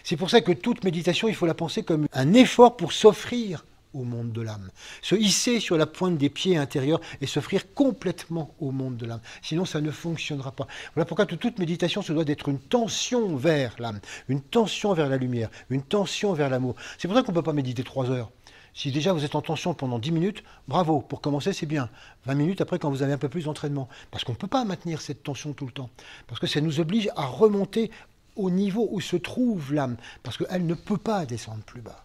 C'est pour ça que toute méditation, il faut la penser comme un effort pour s'offrir au monde de l'âme. Se hisser sur la pointe des pieds intérieurs et s'offrir complètement au monde de l'âme. Sinon, ça ne fonctionnera pas. Voilà pourquoi toute méditation se doit d'être une tension vers l'âme, une tension vers la lumière, une tension vers l'amour. C'est pour ça qu'on ne peut pas méditer 3 heures. Si déjà vous êtes en tension pendant 10 minutes, bravo, pour commencer c'est bien. 20 minutes après quand vous avez un peu plus d'entraînement. Parce qu'on ne peut pas maintenir cette tension tout le temps. Parce que ça nous oblige à remonter au niveau où se trouve l'âme. Parce qu'elle ne peut pas descendre plus bas.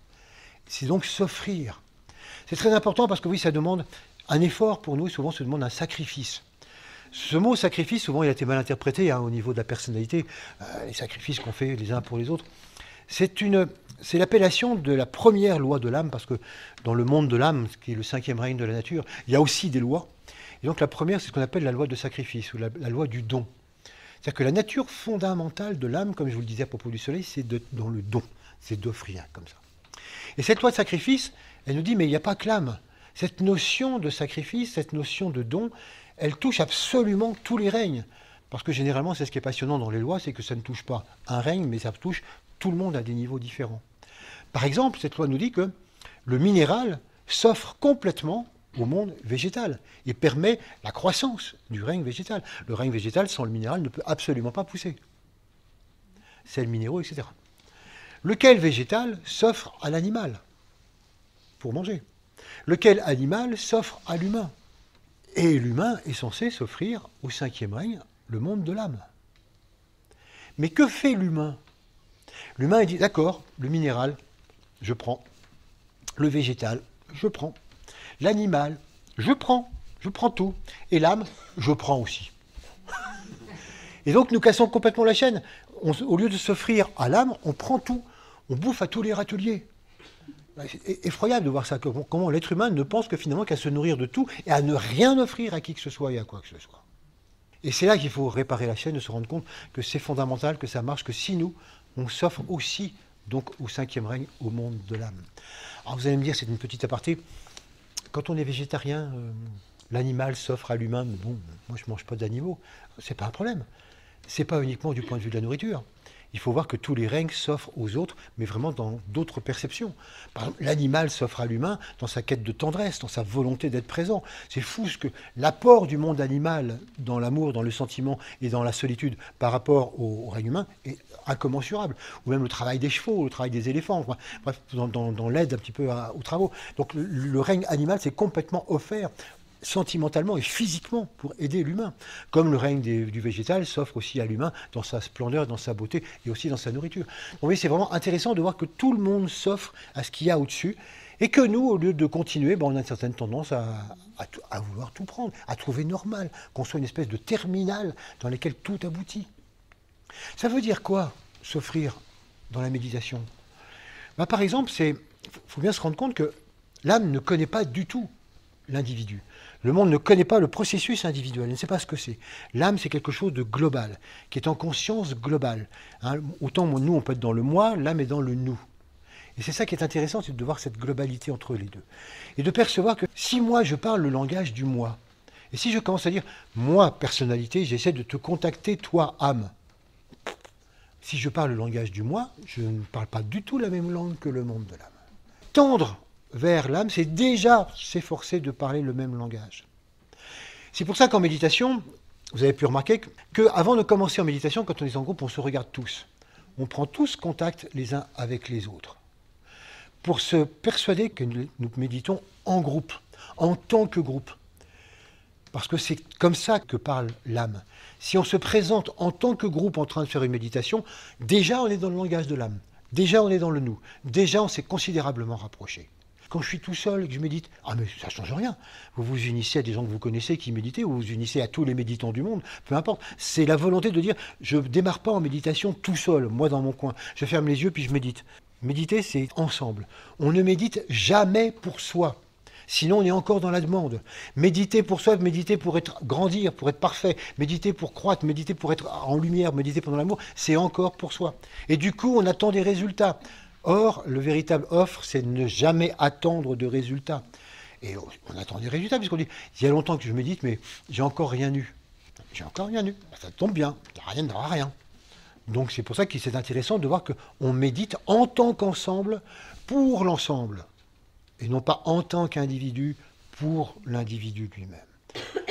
C'est donc s'offrir. C'est très important parce que oui, ça demande un effort pour nous, souvent ça demande un sacrifice. Ce mot sacrifice, souvent il a été mal interprété au niveau de la personnalité, les sacrifices qu'on fait les uns pour les autres. C'est l'appellation de la première loi de l'âme, parce que dans le monde de l'âme, qui est le 5e règne de la nature, il y a aussi des lois. Et donc la première, c'est ce qu'on appelle la loi de sacrifice, ou la loi du don. C'est-à-dire que la nature fondamentale de l'âme, comme je vous le disais à propos du soleil, c'est dans le don, c'est d'offrir comme ça. Et cette loi de sacrifice, elle nous dit, mais il n'y a pas que l'âme. Cette notion de sacrifice, cette notion de don, elle touche absolument tous les règnes. Parce que généralement, c'est ce qui est passionnant dans les lois, c'est que ça ne touche pas un règne, mais ça touche tout le monde à des niveaux différents. Par exemple, cette loi nous dit que le minéral s'offre complètement au monde végétal et permet la croissance du règne végétal. Le règne végétal, sans le minéral, ne peut absolument pas pousser. Sels minéraux, etc. Lequel végétal s'offre à l'animal pour manger? Lequel animal s'offre à l'humain? Et l'humain est censé s'offrir au 5e règne, le monde de l'âme. Mais que fait l'humain? L'humain, il dit, d'accord, le minéral, je prends. Le végétal, je prends. L'animal, je prends tout. Et l'âme, je prends aussi. Et donc, nous cassons complètement la chaîne. Au lieu de s'offrir à l'âme, on prend tout. On bouffe à tous les râteliers. C'est effroyable de voir ça, comment l'être humain ne pense que finalement qu'à se nourrir de tout et à ne rien offrir à qui que ce soit et à quoi que ce soit. Et c'est là qu'il faut réparer la chaîne, de se rendre compte que c'est fondamental, que ça marche, que si nous, on s'offre aussi donc au 5e règne, au monde de l'âme. Alors vous allez me dire, c'est une petite aparté, quand on est végétarien, l'animal s'offre à l'humain, mais bon, moi je ne mange pas d'animaux, c'est pas un problème. C'est pas uniquement du point de vue de la nourriture. Il faut voir que tous les règnes s'offrent aux autres, mais vraiment dans d'autres perceptions. Par exemple, l'animal s'offre à l'humain dans sa quête de tendresse, dans sa volonté d'être présent. C'est fou ce que l'apport du monde animal dans l'amour, dans le sentiment et dans la solitude par rapport au règne humain est incommensurable. Ou même le travail des chevaux, le travail des éléphants, bref, dans l'aide un petit peu aux travaux. Donc le règne animal s'est complètement offert sentimentalement et physiquement pour aider l'humain. Comme le règne du végétal s'offre aussi à l'humain dans sa splendeur, dans sa beauté et aussi dans sa nourriture. Donc, vous voyez, c'est vraiment intéressant de voir que tout le monde s'offre à ce qu'il y a au-dessus et que nous, au lieu de continuer, on a une certaine tendance à vouloir tout prendre, à trouver normal, qu'on soit une espèce de terminal dans laquelle tout aboutit. Ça veut dire quoi, s'offrir dans la méditation? Par exemple, il faut bien se rendre compte que l'âme ne connaît pas du tout l'individu. Le monde ne connaît pas le processus individuel, il ne sait pas ce que c'est. L'âme, c'est quelque chose de global, qui est en conscience globale. Autant nous, on peut être dans le moi, l'âme est dans le nous. Et c'est ça qui est intéressant, c'est de voir cette globalité entre les deux. Et de percevoir que si moi, je parle le langage du moi, et si je commence à dire, moi, personnalité, j'essaie de te contacter, toi, âme. Si je parle le langage du moi, je ne parle pas du tout la même langue que le monde de l'âme. Tendre vers l'âme, c'est déjà s'efforcer de parler le même langage. C'est pour ça qu'en méditation, vous avez pu remarquer qu'avant de commencer en méditation, quand on est en groupe, on se regarde tous. On prend tous contact les uns avec les autres. Pour se persuader que nous méditons en groupe, en tant que groupe. Parce que c'est comme ça que parle l'âme. Si on se présente en tant que groupe en train de faire une méditation, déjà on est dans le langage de l'âme. Déjà on est dans le nous. Déjà on s'est considérablement rapproché. Quand je suis tout seul et que je médite, mais ça ne change rien. Vous vous unissez à des gens que vous connaissez qui méditent, ou vous vous unissez à tous les méditants du monde, peu importe. C'est la volonté de dire, je ne démarre pas en méditation tout seul, moi dans mon coin. Je ferme les yeux puis je médite. Méditer, c'est ensemble. On ne médite jamais pour soi. Sinon, on est encore dans la demande. Méditer pour soi, méditer pour grandir, pour être parfait, méditer pour croître, méditer pour être en lumière, méditer pendant l'amour, c'est encore pour soi. Et du coup, on attend des résultats. Or, le véritable offre, c'est de ne jamais attendre de résultats. Et on attend des résultats, puisqu'on dit, il y a longtemps que je médite, mais j'ai encore rien eu. J'ai encore rien eu. Ça tombe bien, il n'y aura rien. Donc c'est pour ça que c'est intéressant de voir qu'on médite en tant qu'ensemble, pour l'ensemble. et non pas en tant qu'individu pour l'individu lui-même.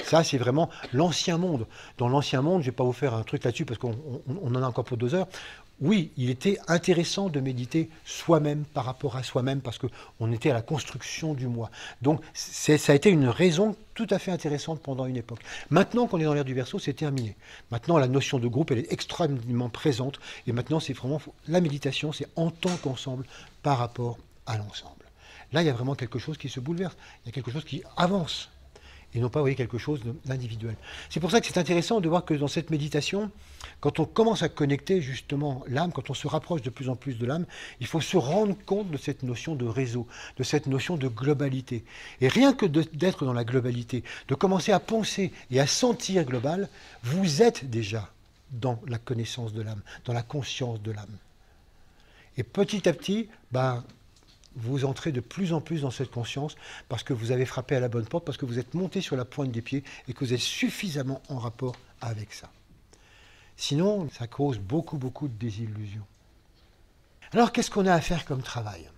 Ça, c'est vraiment l'ancien monde. Dans l'ancien monde, je ne vais pas vous faire un truc là-dessus parce qu'on en a encore pour 2 heures. Oui, il était intéressant de méditer soi-même par rapport à soi-même parce qu'on était à la construction du moi. Donc, ça a été une raison tout à fait intéressante pendant une époque. Maintenant qu'on est dans l'ère du Verseau, c'est terminé. Maintenant, la notion de groupe, elle est extrêmement présente. Et maintenant, c'est vraiment la méditation, c'est en tant qu'ensemble par rapport à l'ensemble. Là, il y a vraiment quelque chose qui se bouleverse. Il y a quelque chose qui avance. Et non pas, vous voyez, quelque chose d'individuel. C'est pour ça que c'est intéressant de voir que dans cette méditation, quand on commence à connecter justement l'âme, quand on se rapproche de plus en plus de l'âme, il faut se rendre compte de cette notion de réseau, de cette notion de globalité. Et rien que d'être dans la globalité, de commencer à penser et à sentir global, vous êtes déjà dans la connaissance de l'âme, dans la conscience de l'âme. Et petit à petit, vous entrez de plus en plus dans cette conscience parce que vous avez frappé à la bonne porte, parce que vous êtes monté sur la pointe des pieds et que vous êtes suffisamment en rapport avec ça. Sinon, ça cause beaucoup de désillusions. Alors, qu'est-ce qu'on a à faire comme travail?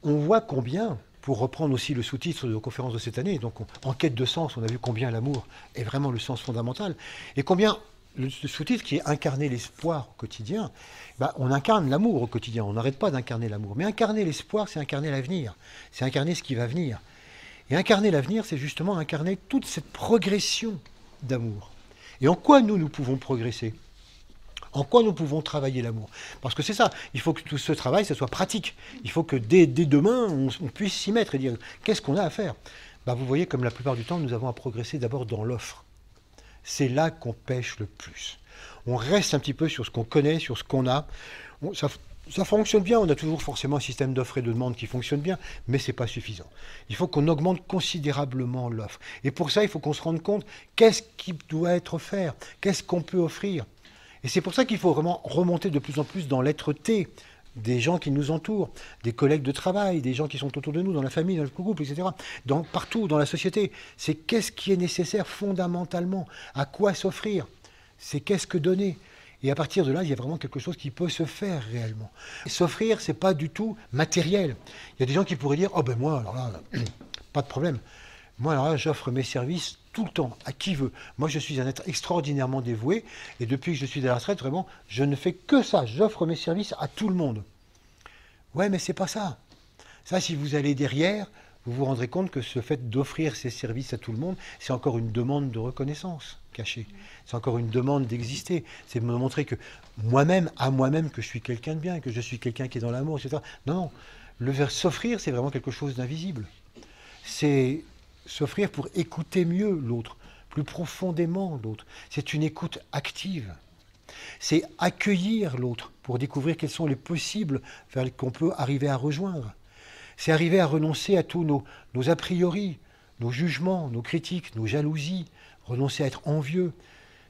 On voit combien, pour reprendre aussi le sous-titre de la conférence de cette année, donc en quête de sens, on a vu combien l'amour est vraiment le sens fondamental, et combien le sous-titre qui est incarner l'espoir au quotidien, on incarne l'amour au quotidien, on n'arrête pas d'incarner l'amour. Mais incarner l'espoir, c'est incarner l'avenir, c'est incarner ce qui va venir. Et incarner l'avenir, c'est justement incarner toute cette progression d'amour. Et en quoi nous pouvons progresser? En quoi nous pouvons travailler l'amour? Parce que c'est ça, il faut que tout ce travail, ça soit pratique. Il faut que dès demain, on puisse s'y mettre et dire, qu'est-ce qu'on a à faire? Vous voyez, comme la plupart du temps, nous avons à progresser d'abord dans l'offre. C'est là qu'on pêche le plus. On reste un petit peu sur ce qu'on connaît, sur ce qu'on a. Ça fonctionne bien, on a toujours forcément un système d'offre et de demande qui fonctionne bien, mais ce n'est pas suffisant. Il faut qu'on augmente considérablement l'offre. Et pour ça, il faut qu'on se rende compte qu'est-ce qui doit être offert, qu'est-ce qu'on peut offrir. Et c'est pour ça qu'il faut vraiment remonter de plus en plus dans l'être-té des gens qui nous entourent, des collègues de travail, des gens qui sont autour de nous, dans la famille, dans le couple, etc. Partout dans la société. C'est qu'est-ce qui est nécessaire fondamentalement, à quoi s'offrir, c'est qu'est-ce que donner. Et à partir de là, il y a vraiment quelque chose qui peut se faire réellement. S'offrir, c'est pas du tout matériel. Il y a des gens qui pourraient dire, moi, alors là, pas de problème. Moi, alors là, j'offre mes services tout le temps, à qui veut. Moi, je suis un être extraordinairement dévoué, et depuis que je suis à la retraite, vraiment, je ne fais que ça. J'offre mes services à tout le monde. Ouais, mais c'est pas ça. Ça, si vous allez derrière, vous vous rendrez compte que ce fait d'offrir ces services à tout le monde, c'est encore une demande de reconnaissance cachée. C'est encore une demande d'exister. C'est de me montrer que moi-même, à moi-même, que je suis quelqu'un de bien, que je suis quelqu'un qui est dans l'amour, etc. Non, le vers s'offrir, c'est vraiment quelque chose d'invisible. C'est s'offrir pour écouter mieux l'autre, plus profondément l'autre. C'est une écoute active. C'est accueillir l'autre pour découvrir quels sont les possibles qu'on peut arriver à rejoindre. C'est arriver à renoncer à tous nos a priori, nos jugements, nos critiques, nos jalousies, renoncer à être envieux.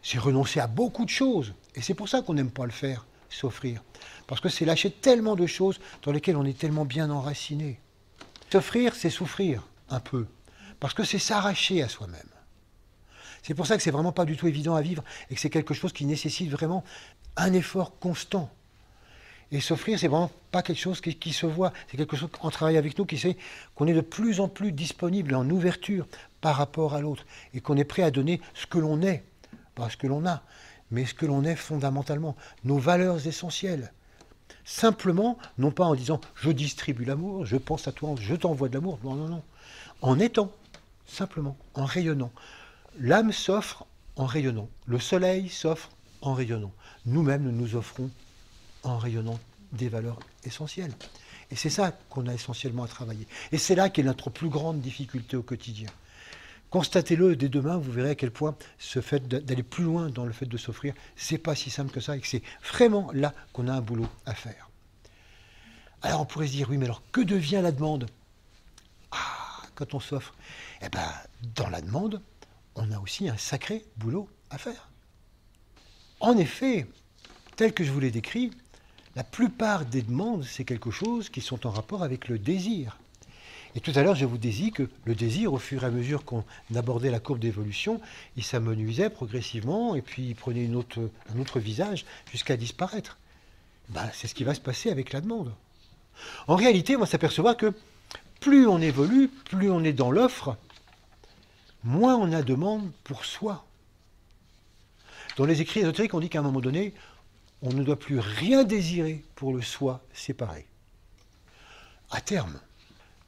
C'est renoncer à beaucoup de choses. Et c'est pour ça qu'on n'aime pas le faire, s'offrir. Parce que c'est lâcher tellement de choses dans lesquelles on est tellement bien enraciné. S'offrir, c'est souffrir un peu. Parce que c'est s'arracher à soi-même. C'est pour ça que c'est vraiment pas du tout évident à vivre et que c'est quelque chose qui nécessite vraiment un effort constant. Et s'offrir, c'est vraiment pas quelque chose qui se voit. C'est quelque chose en travail avec nous qui sait qu'on est de plus en plus disponible en ouverture par rapport à l'autre et qu'on est prêt à donner ce que l'on est, pas ce que l'on a, mais ce que l'on est fondamentalement, nos valeurs essentielles. Simplement, non pas en disant « je distribue l'amour, je pense à toi, je t'envoie de l'amour ». Non, non, non. En étant, simplement, en rayonnant. L'âme s'offre en rayonnant. Le soleil s'offre en rayonnant. Nous-mêmes, nous nous offrons en rayonnant des valeurs essentielles. Et c'est ça qu'on a essentiellement à travailler. Et c'est là qu'est notre plus grande difficulté au quotidien. Constatez-le dès demain, vous verrez à quel point ce fait d'aller plus loin dans le fait de s'offrir, c'est pas si simple que ça et que c'est vraiment là qu'on a un boulot à faire. Alors on pourrait se dire, oui, mais alors que devient la demande? Quand on s'offre, dans la demande, on a aussi un sacré boulot à faire. En effet, tel que je vous l'ai décrit, la plupart des demandes, c'est quelque chose qui sont en rapport avec le désir. Et tout à l'heure, je vous disais que le désir, au fur et à mesure qu'on abordait la courbe d'évolution, il s'amenuisait progressivement et puis il prenait un autre visage jusqu'à disparaître. C'est ce qui va se passer avec la demande. En réalité, on va s'apercevoir que plus on évolue, plus on est dans l'offre, moins on a demande pour soi. Dans les écrits ésotériques, on dit qu'à un moment donné, on ne doit plus rien désirer pour le soi séparé. À terme,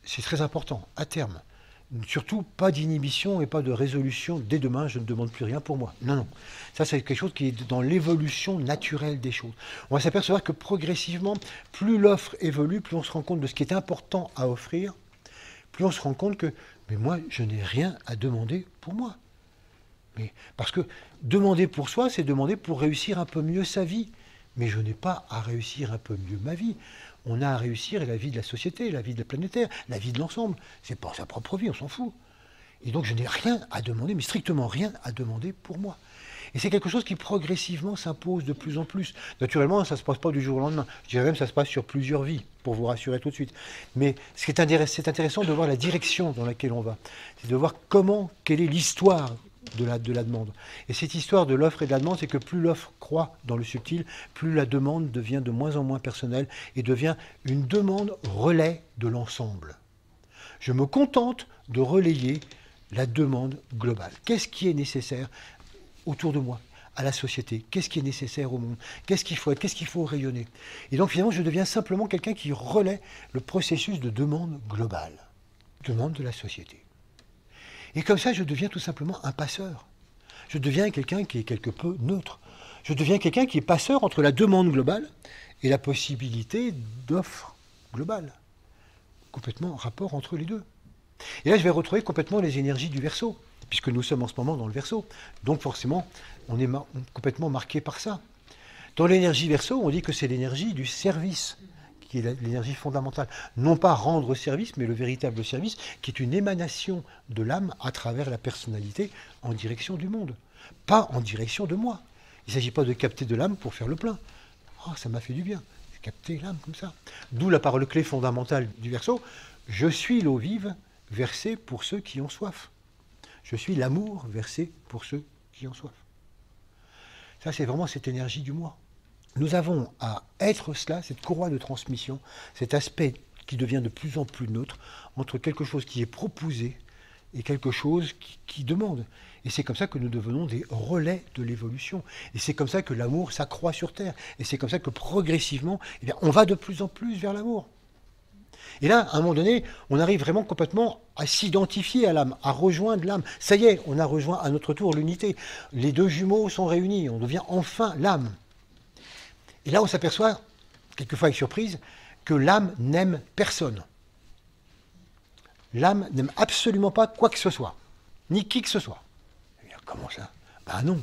c'est très important, à terme. Surtout, pas d'inhibition et pas de résolution. Dès demain, je ne demande plus rien pour moi. Non, non. Ça, c'est quelque chose qui est dans l'évolution naturelle des choses. On va s'apercevoir que progressivement, plus l'offre évolue, plus on se rend compte de ce qui est important à offrir, plus on se rend compte que, mais moi, je n'ai rien à demander pour moi. Mais, parce que demander pour soi, c'est demander pour réussir un peu mieux sa vie. Mais je n'ai pas à réussir un peu mieux ma vie. On a à réussir la vie de la société, la vie de la planétaire, la vie de l'ensemble. C'est pas sa propre vie, on s'en fout. Et donc je n'ai rien à demander, mais strictement rien à demander pour moi. Et c'est quelque chose qui progressivement s'impose de plus en plus. Naturellement, ça ne se passe pas du jour au lendemain. Je dirais même que ça se passe sur plusieurs vies, pour vous rassurer tout de suite. Mais c'est intéressant de voir la direction dans laquelle on va. C'est de voir quelle est l'histoire de la demande. Et cette histoire de l'offre et de la demande, c'est que plus l'offre croît dans le subtil, plus la demande devient de moins en moins personnelle et devient une demande relais de l'ensemble. Je me contente de relayer la demande globale. Qu'est-ce qui est nécessaire autour de moi, à la société? Qu'est-ce qui est nécessaire au monde? Qu'est-ce qu'il faut être? Qu'est-ce qu'il faut rayonner? Et donc finalement, je deviens simplement quelqu'un qui relaie le processus de demande globale, demande de la société. Et comme ça, je deviens tout simplement un passeur. Je deviens quelqu'un qui est quelque peu neutre. Je deviens quelqu'un qui est passeur entre la demande globale et la possibilité d'offre globale. Complètement rapport entre les deux. Et là, je vais retrouver complètement les énergies du Verseau, puisque nous sommes en ce moment dans le Verseau. Donc forcément, on est complètement marqué par ça. Dans l'énergie Verseau, on dit que c'est l'énergie du service, qui est l'énergie fondamentale. Non pas rendre service, mais le véritable service, qui est une émanation de l'âme à travers la personnalité en direction du monde. Pas en direction de moi. Il ne s'agit pas de capter de l'âme pour faire le plein. Oh, ça m'a fait du bien, capter l'âme comme ça. D'où la parole clé fondamentale du Verseau. Je suis l'eau vive versée pour ceux qui ont soif. Je suis l'amour versé pour ceux qui ont soif. Ça, c'est vraiment cette énergie du moi. Nous avons à être cela, cette courroie de transmission, cet aspect qui devient de plus en plus neutre entre quelque chose qui est proposé et quelque chose qui demande. Et c'est comme ça que nous devenons des relais de l'évolution. Et c'est comme ça que l'amour s'accroît sur Terre. Et c'est comme ça que progressivement, eh bien, on va de plus en plus vers l'amour. Et là, à un moment donné, on arrive vraiment complètement à s'identifier à l'âme, à rejoindre l'âme. Ça y est, on a rejoint à notre tour l'unité. Les deux jumeaux sont réunis, on devient enfin l'âme. Et là, on s'aperçoit, quelquefois avec surprise, que l'âme n'aime personne. L'âme n'aime absolument pas quoi que ce soit, ni qui que ce soit. Eh bien, comment ça? Ben non.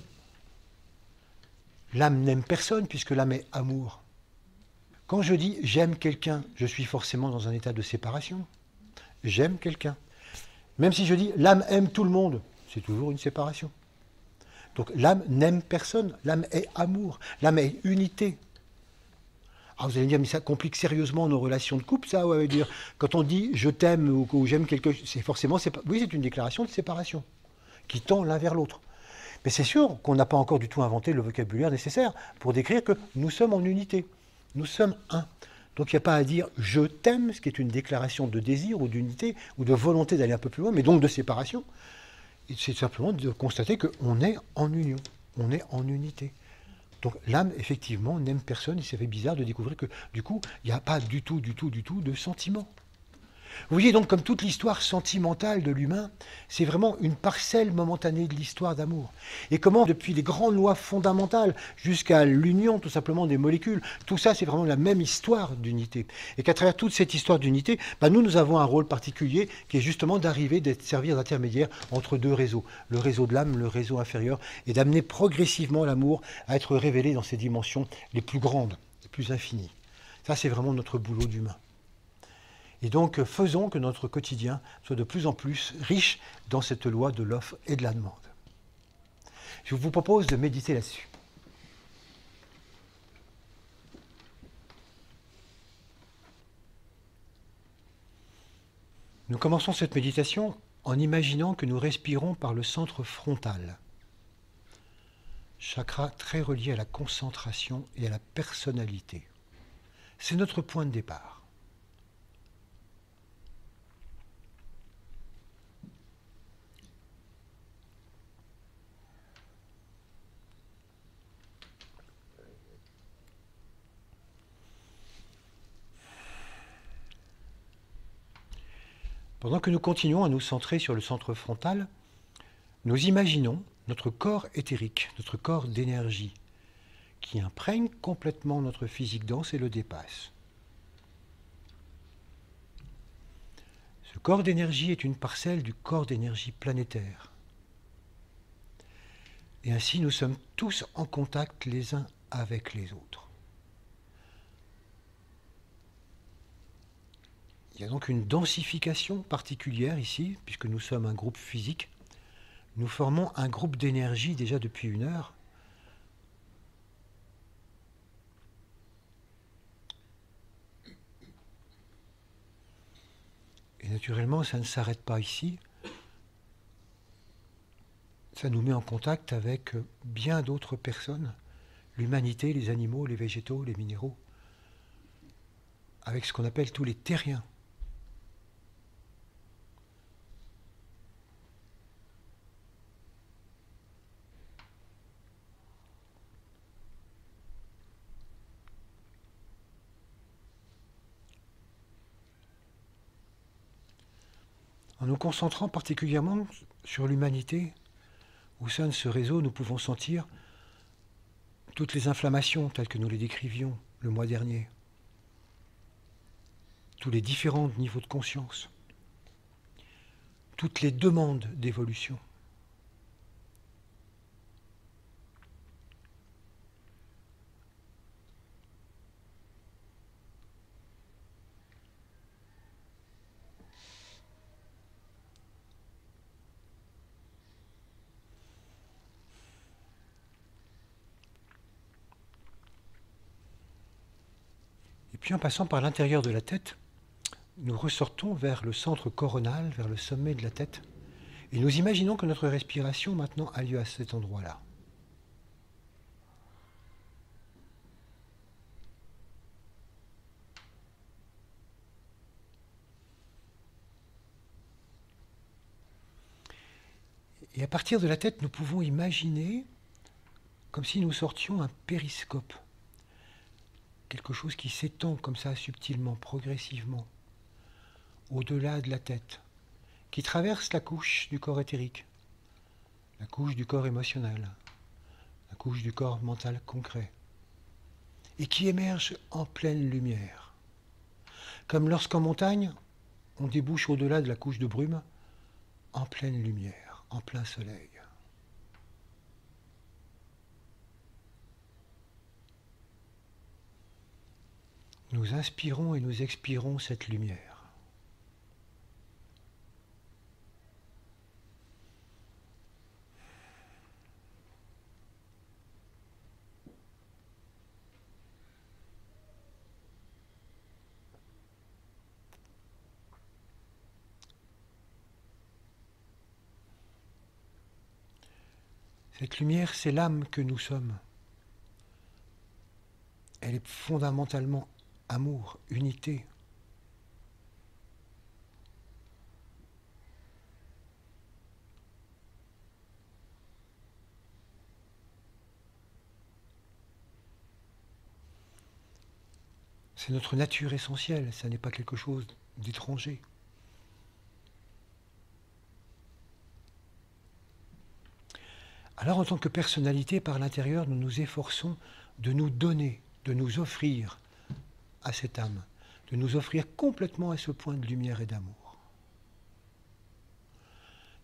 L'âme n'aime personne puisque l'âme est amour. Quand je dis j'aime quelqu'un, je suis forcément dans un état de séparation. J'aime quelqu'un. Même si je dis l'âme aime tout le monde, c'est toujours une séparation. Donc l'âme n'aime personne, l'âme est amour, l'âme est unité. Alors vous allez me dire, mais ça complique sérieusement nos relations de couple, ça, ouais, dire, quand on dit je t'aime ou j'aime quelque chose, c'est forcément, oui, c'est une déclaration de séparation qui tend l'un vers l'autre. Mais c'est sûr qu'on n'a pas encore du tout inventé le vocabulaire nécessaire pour décrire que nous sommes en unité, nous sommes un. Donc il n'y a pas à dire je t'aime, ce qui est une déclaration de désir ou d'unité ou de volonté d'aller un peu plus loin, mais donc de séparation. C'est simplement de constater qu'on est en union, on est en unité. Donc l'âme, effectivement, n'aime personne, et ça fait bizarre de découvrir que, du coup, il n'y a pas du tout de sentiment. Vous voyez donc, comme toute l'histoire sentimentale de l'humain, c'est vraiment une parcelle momentanée de l'histoire d'amour. Et comment, depuis les grandes lois fondamentales jusqu'à l'union, tout simplement, des molécules, tout ça, c'est vraiment la même histoire d'unité. Et qu'à travers toute cette histoire d'unité, nous avons un rôle particulier qui est justement d'arriver, d'être servir d'intermédiaire entre deux réseaux, le réseau de l'âme, le réseau inférieur, et d'amener progressivement l'amour à être révélé dans ses dimensions les plus grandes, les plus infinies. Ça, c'est vraiment notre boulot d'humain. Et donc, faisons que notre quotidien soit de plus en plus riche dans cette loi de l'offre et de la demande. Je vous propose de méditer là-dessus. Nous commençons cette méditation en imaginant que nous respirons par le centre frontal, chakra très relié à la concentration et à la personnalité. C'est notre point de départ. Pendant que nous continuons à nous centrer sur le centre frontal, nous imaginons notre corps éthérique, notre corps d'énergie, qui imprègne complètement notre physique dense et le dépasse. Ce corps d'énergie est une parcelle du corps d'énergie planétaire. Et ainsi, nous sommes tous en contact les uns avec les autres. Il y a donc une densification particulière ici, puisque nous sommes un groupe physique. Nous formons un groupe d'énergie déjà depuis 1 heure. Et naturellement, ça ne s'arrête pas ici. Ça nous met en contact avec bien d'autres personnes, l'humanité, les animaux, les végétaux, les minéraux, avec ce qu'on appelle tous les terriens. En nous concentrant particulièrement sur l'humanité, au sein de ce réseau, nous pouvons sentir toutes les inflammations telles que nous les décrivions le mois dernier, tous les différents niveaux de conscience, toutes les demandes d'évolution. Et puis en passant par l'intérieur de la tête, nous ressortons vers le centre coronal, vers le sommet de la tête, et nous imaginons que notre respiration maintenant a lieu à cet endroit-là. Et à partir de la tête, nous pouvons imaginer comme si nous sortions un périscope, quelque chose qui s'étend comme ça subtilement, progressivement, au-delà de la tête, qui traverse la couche du corps éthérique, la couche du corps émotionnel, la couche du corps mental concret, et qui émerge en pleine lumière. Comme lorsqu'en montagne, on débouche au-delà de la couche de brume, en pleine lumière, en plein soleil. Nous inspirons et nous expirons cette lumière. Cette lumière, c'est l'âme que nous sommes. Elle est fondamentalement amour, unité. C'est notre nature essentielle, ça n'est pas quelque chose d'étranger. Alors en tant que personnalité, par l'intérieur, nous nous efforçons de nous donner, de nous offrir à cette âme, de nous offrir complètement à ce point de lumière et d'amour.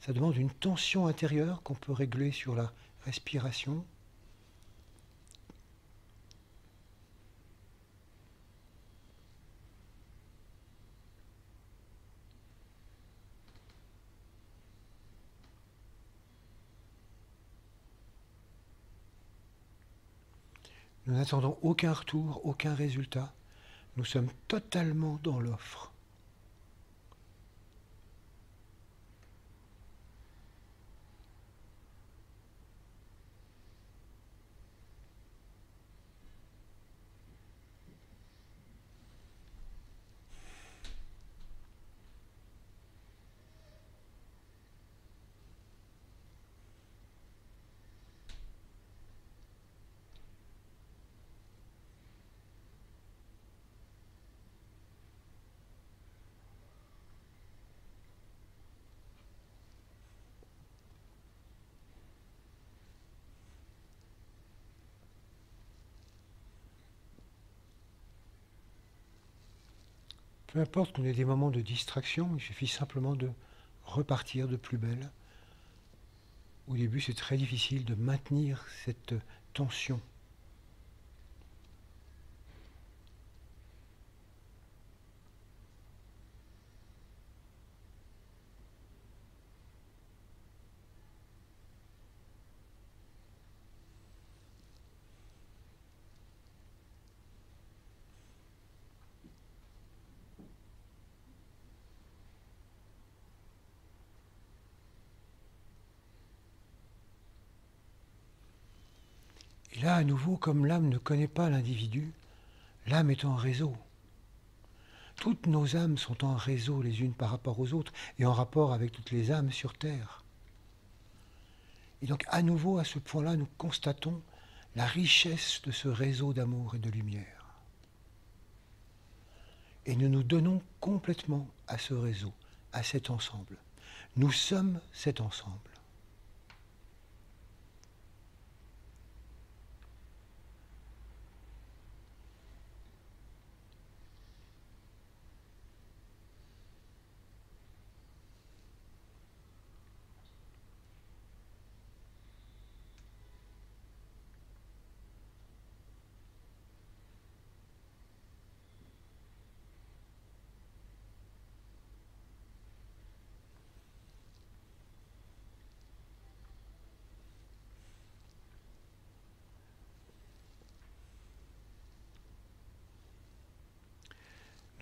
Ça demande une tension intérieure qu'on peut régler sur la respiration. Nous n'attendons aucun retour, aucun résultat. Nous sommes totalement dans l'offre. Peu importe qu'on ait des moments de distraction, il suffit simplement de repartir de plus belle. Au début, c'est très difficile de maintenir cette tension. Et là, à nouveau, comme l'âme ne connaît pas l'individu, l'âme est en réseau. Toutes nos âmes sont en réseau les unes par rapport aux autres et en rapport avec toutes les âmes sur Terre. Et donc, à nouveau, à ce point-là, nous constatons la richesse de ce réseau d'amour et de lumière. Et nous nous donnons complètement à ce réseau, à cet ensemble. Nous sommes cet ensemble.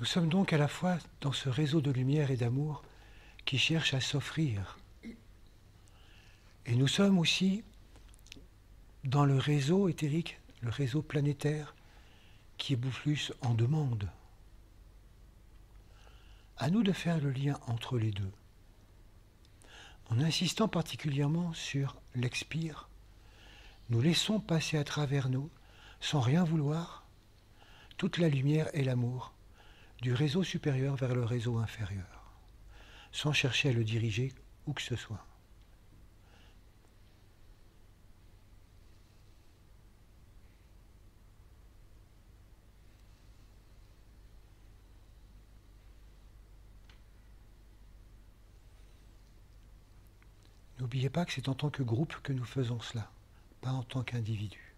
Nous sommes donc à la fois dans ce réseau de lumière et d'amour qui cherche à s'offrir. Et nous sommes aussi dans le réseau éthérique, le réseau planétaire, qui est beaucoup plus en demande. À nous de faire le lien entre les deux, en insistant particulièrement sur l'expire. Nous laissons passer à travers nous, sans rien vouloir, toute la lumière et l'amour du réseau supérieur vers le réseau inférieur, sans chercher à le diriger où que ce soit. N'oubliez pas que c'est en tant que groupe que nous faisons cela, pas en tant qu'individu.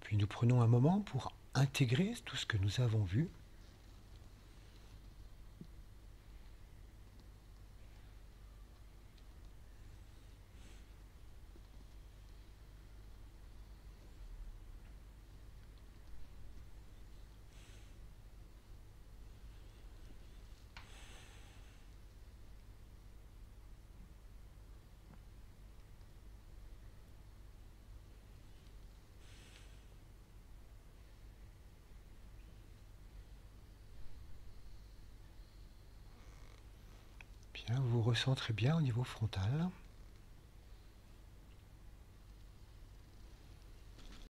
Puis nous prenons un moment pour intégrer tout ce que nous avons vu. Bien, vous vous recentrez bien au niveau frontal.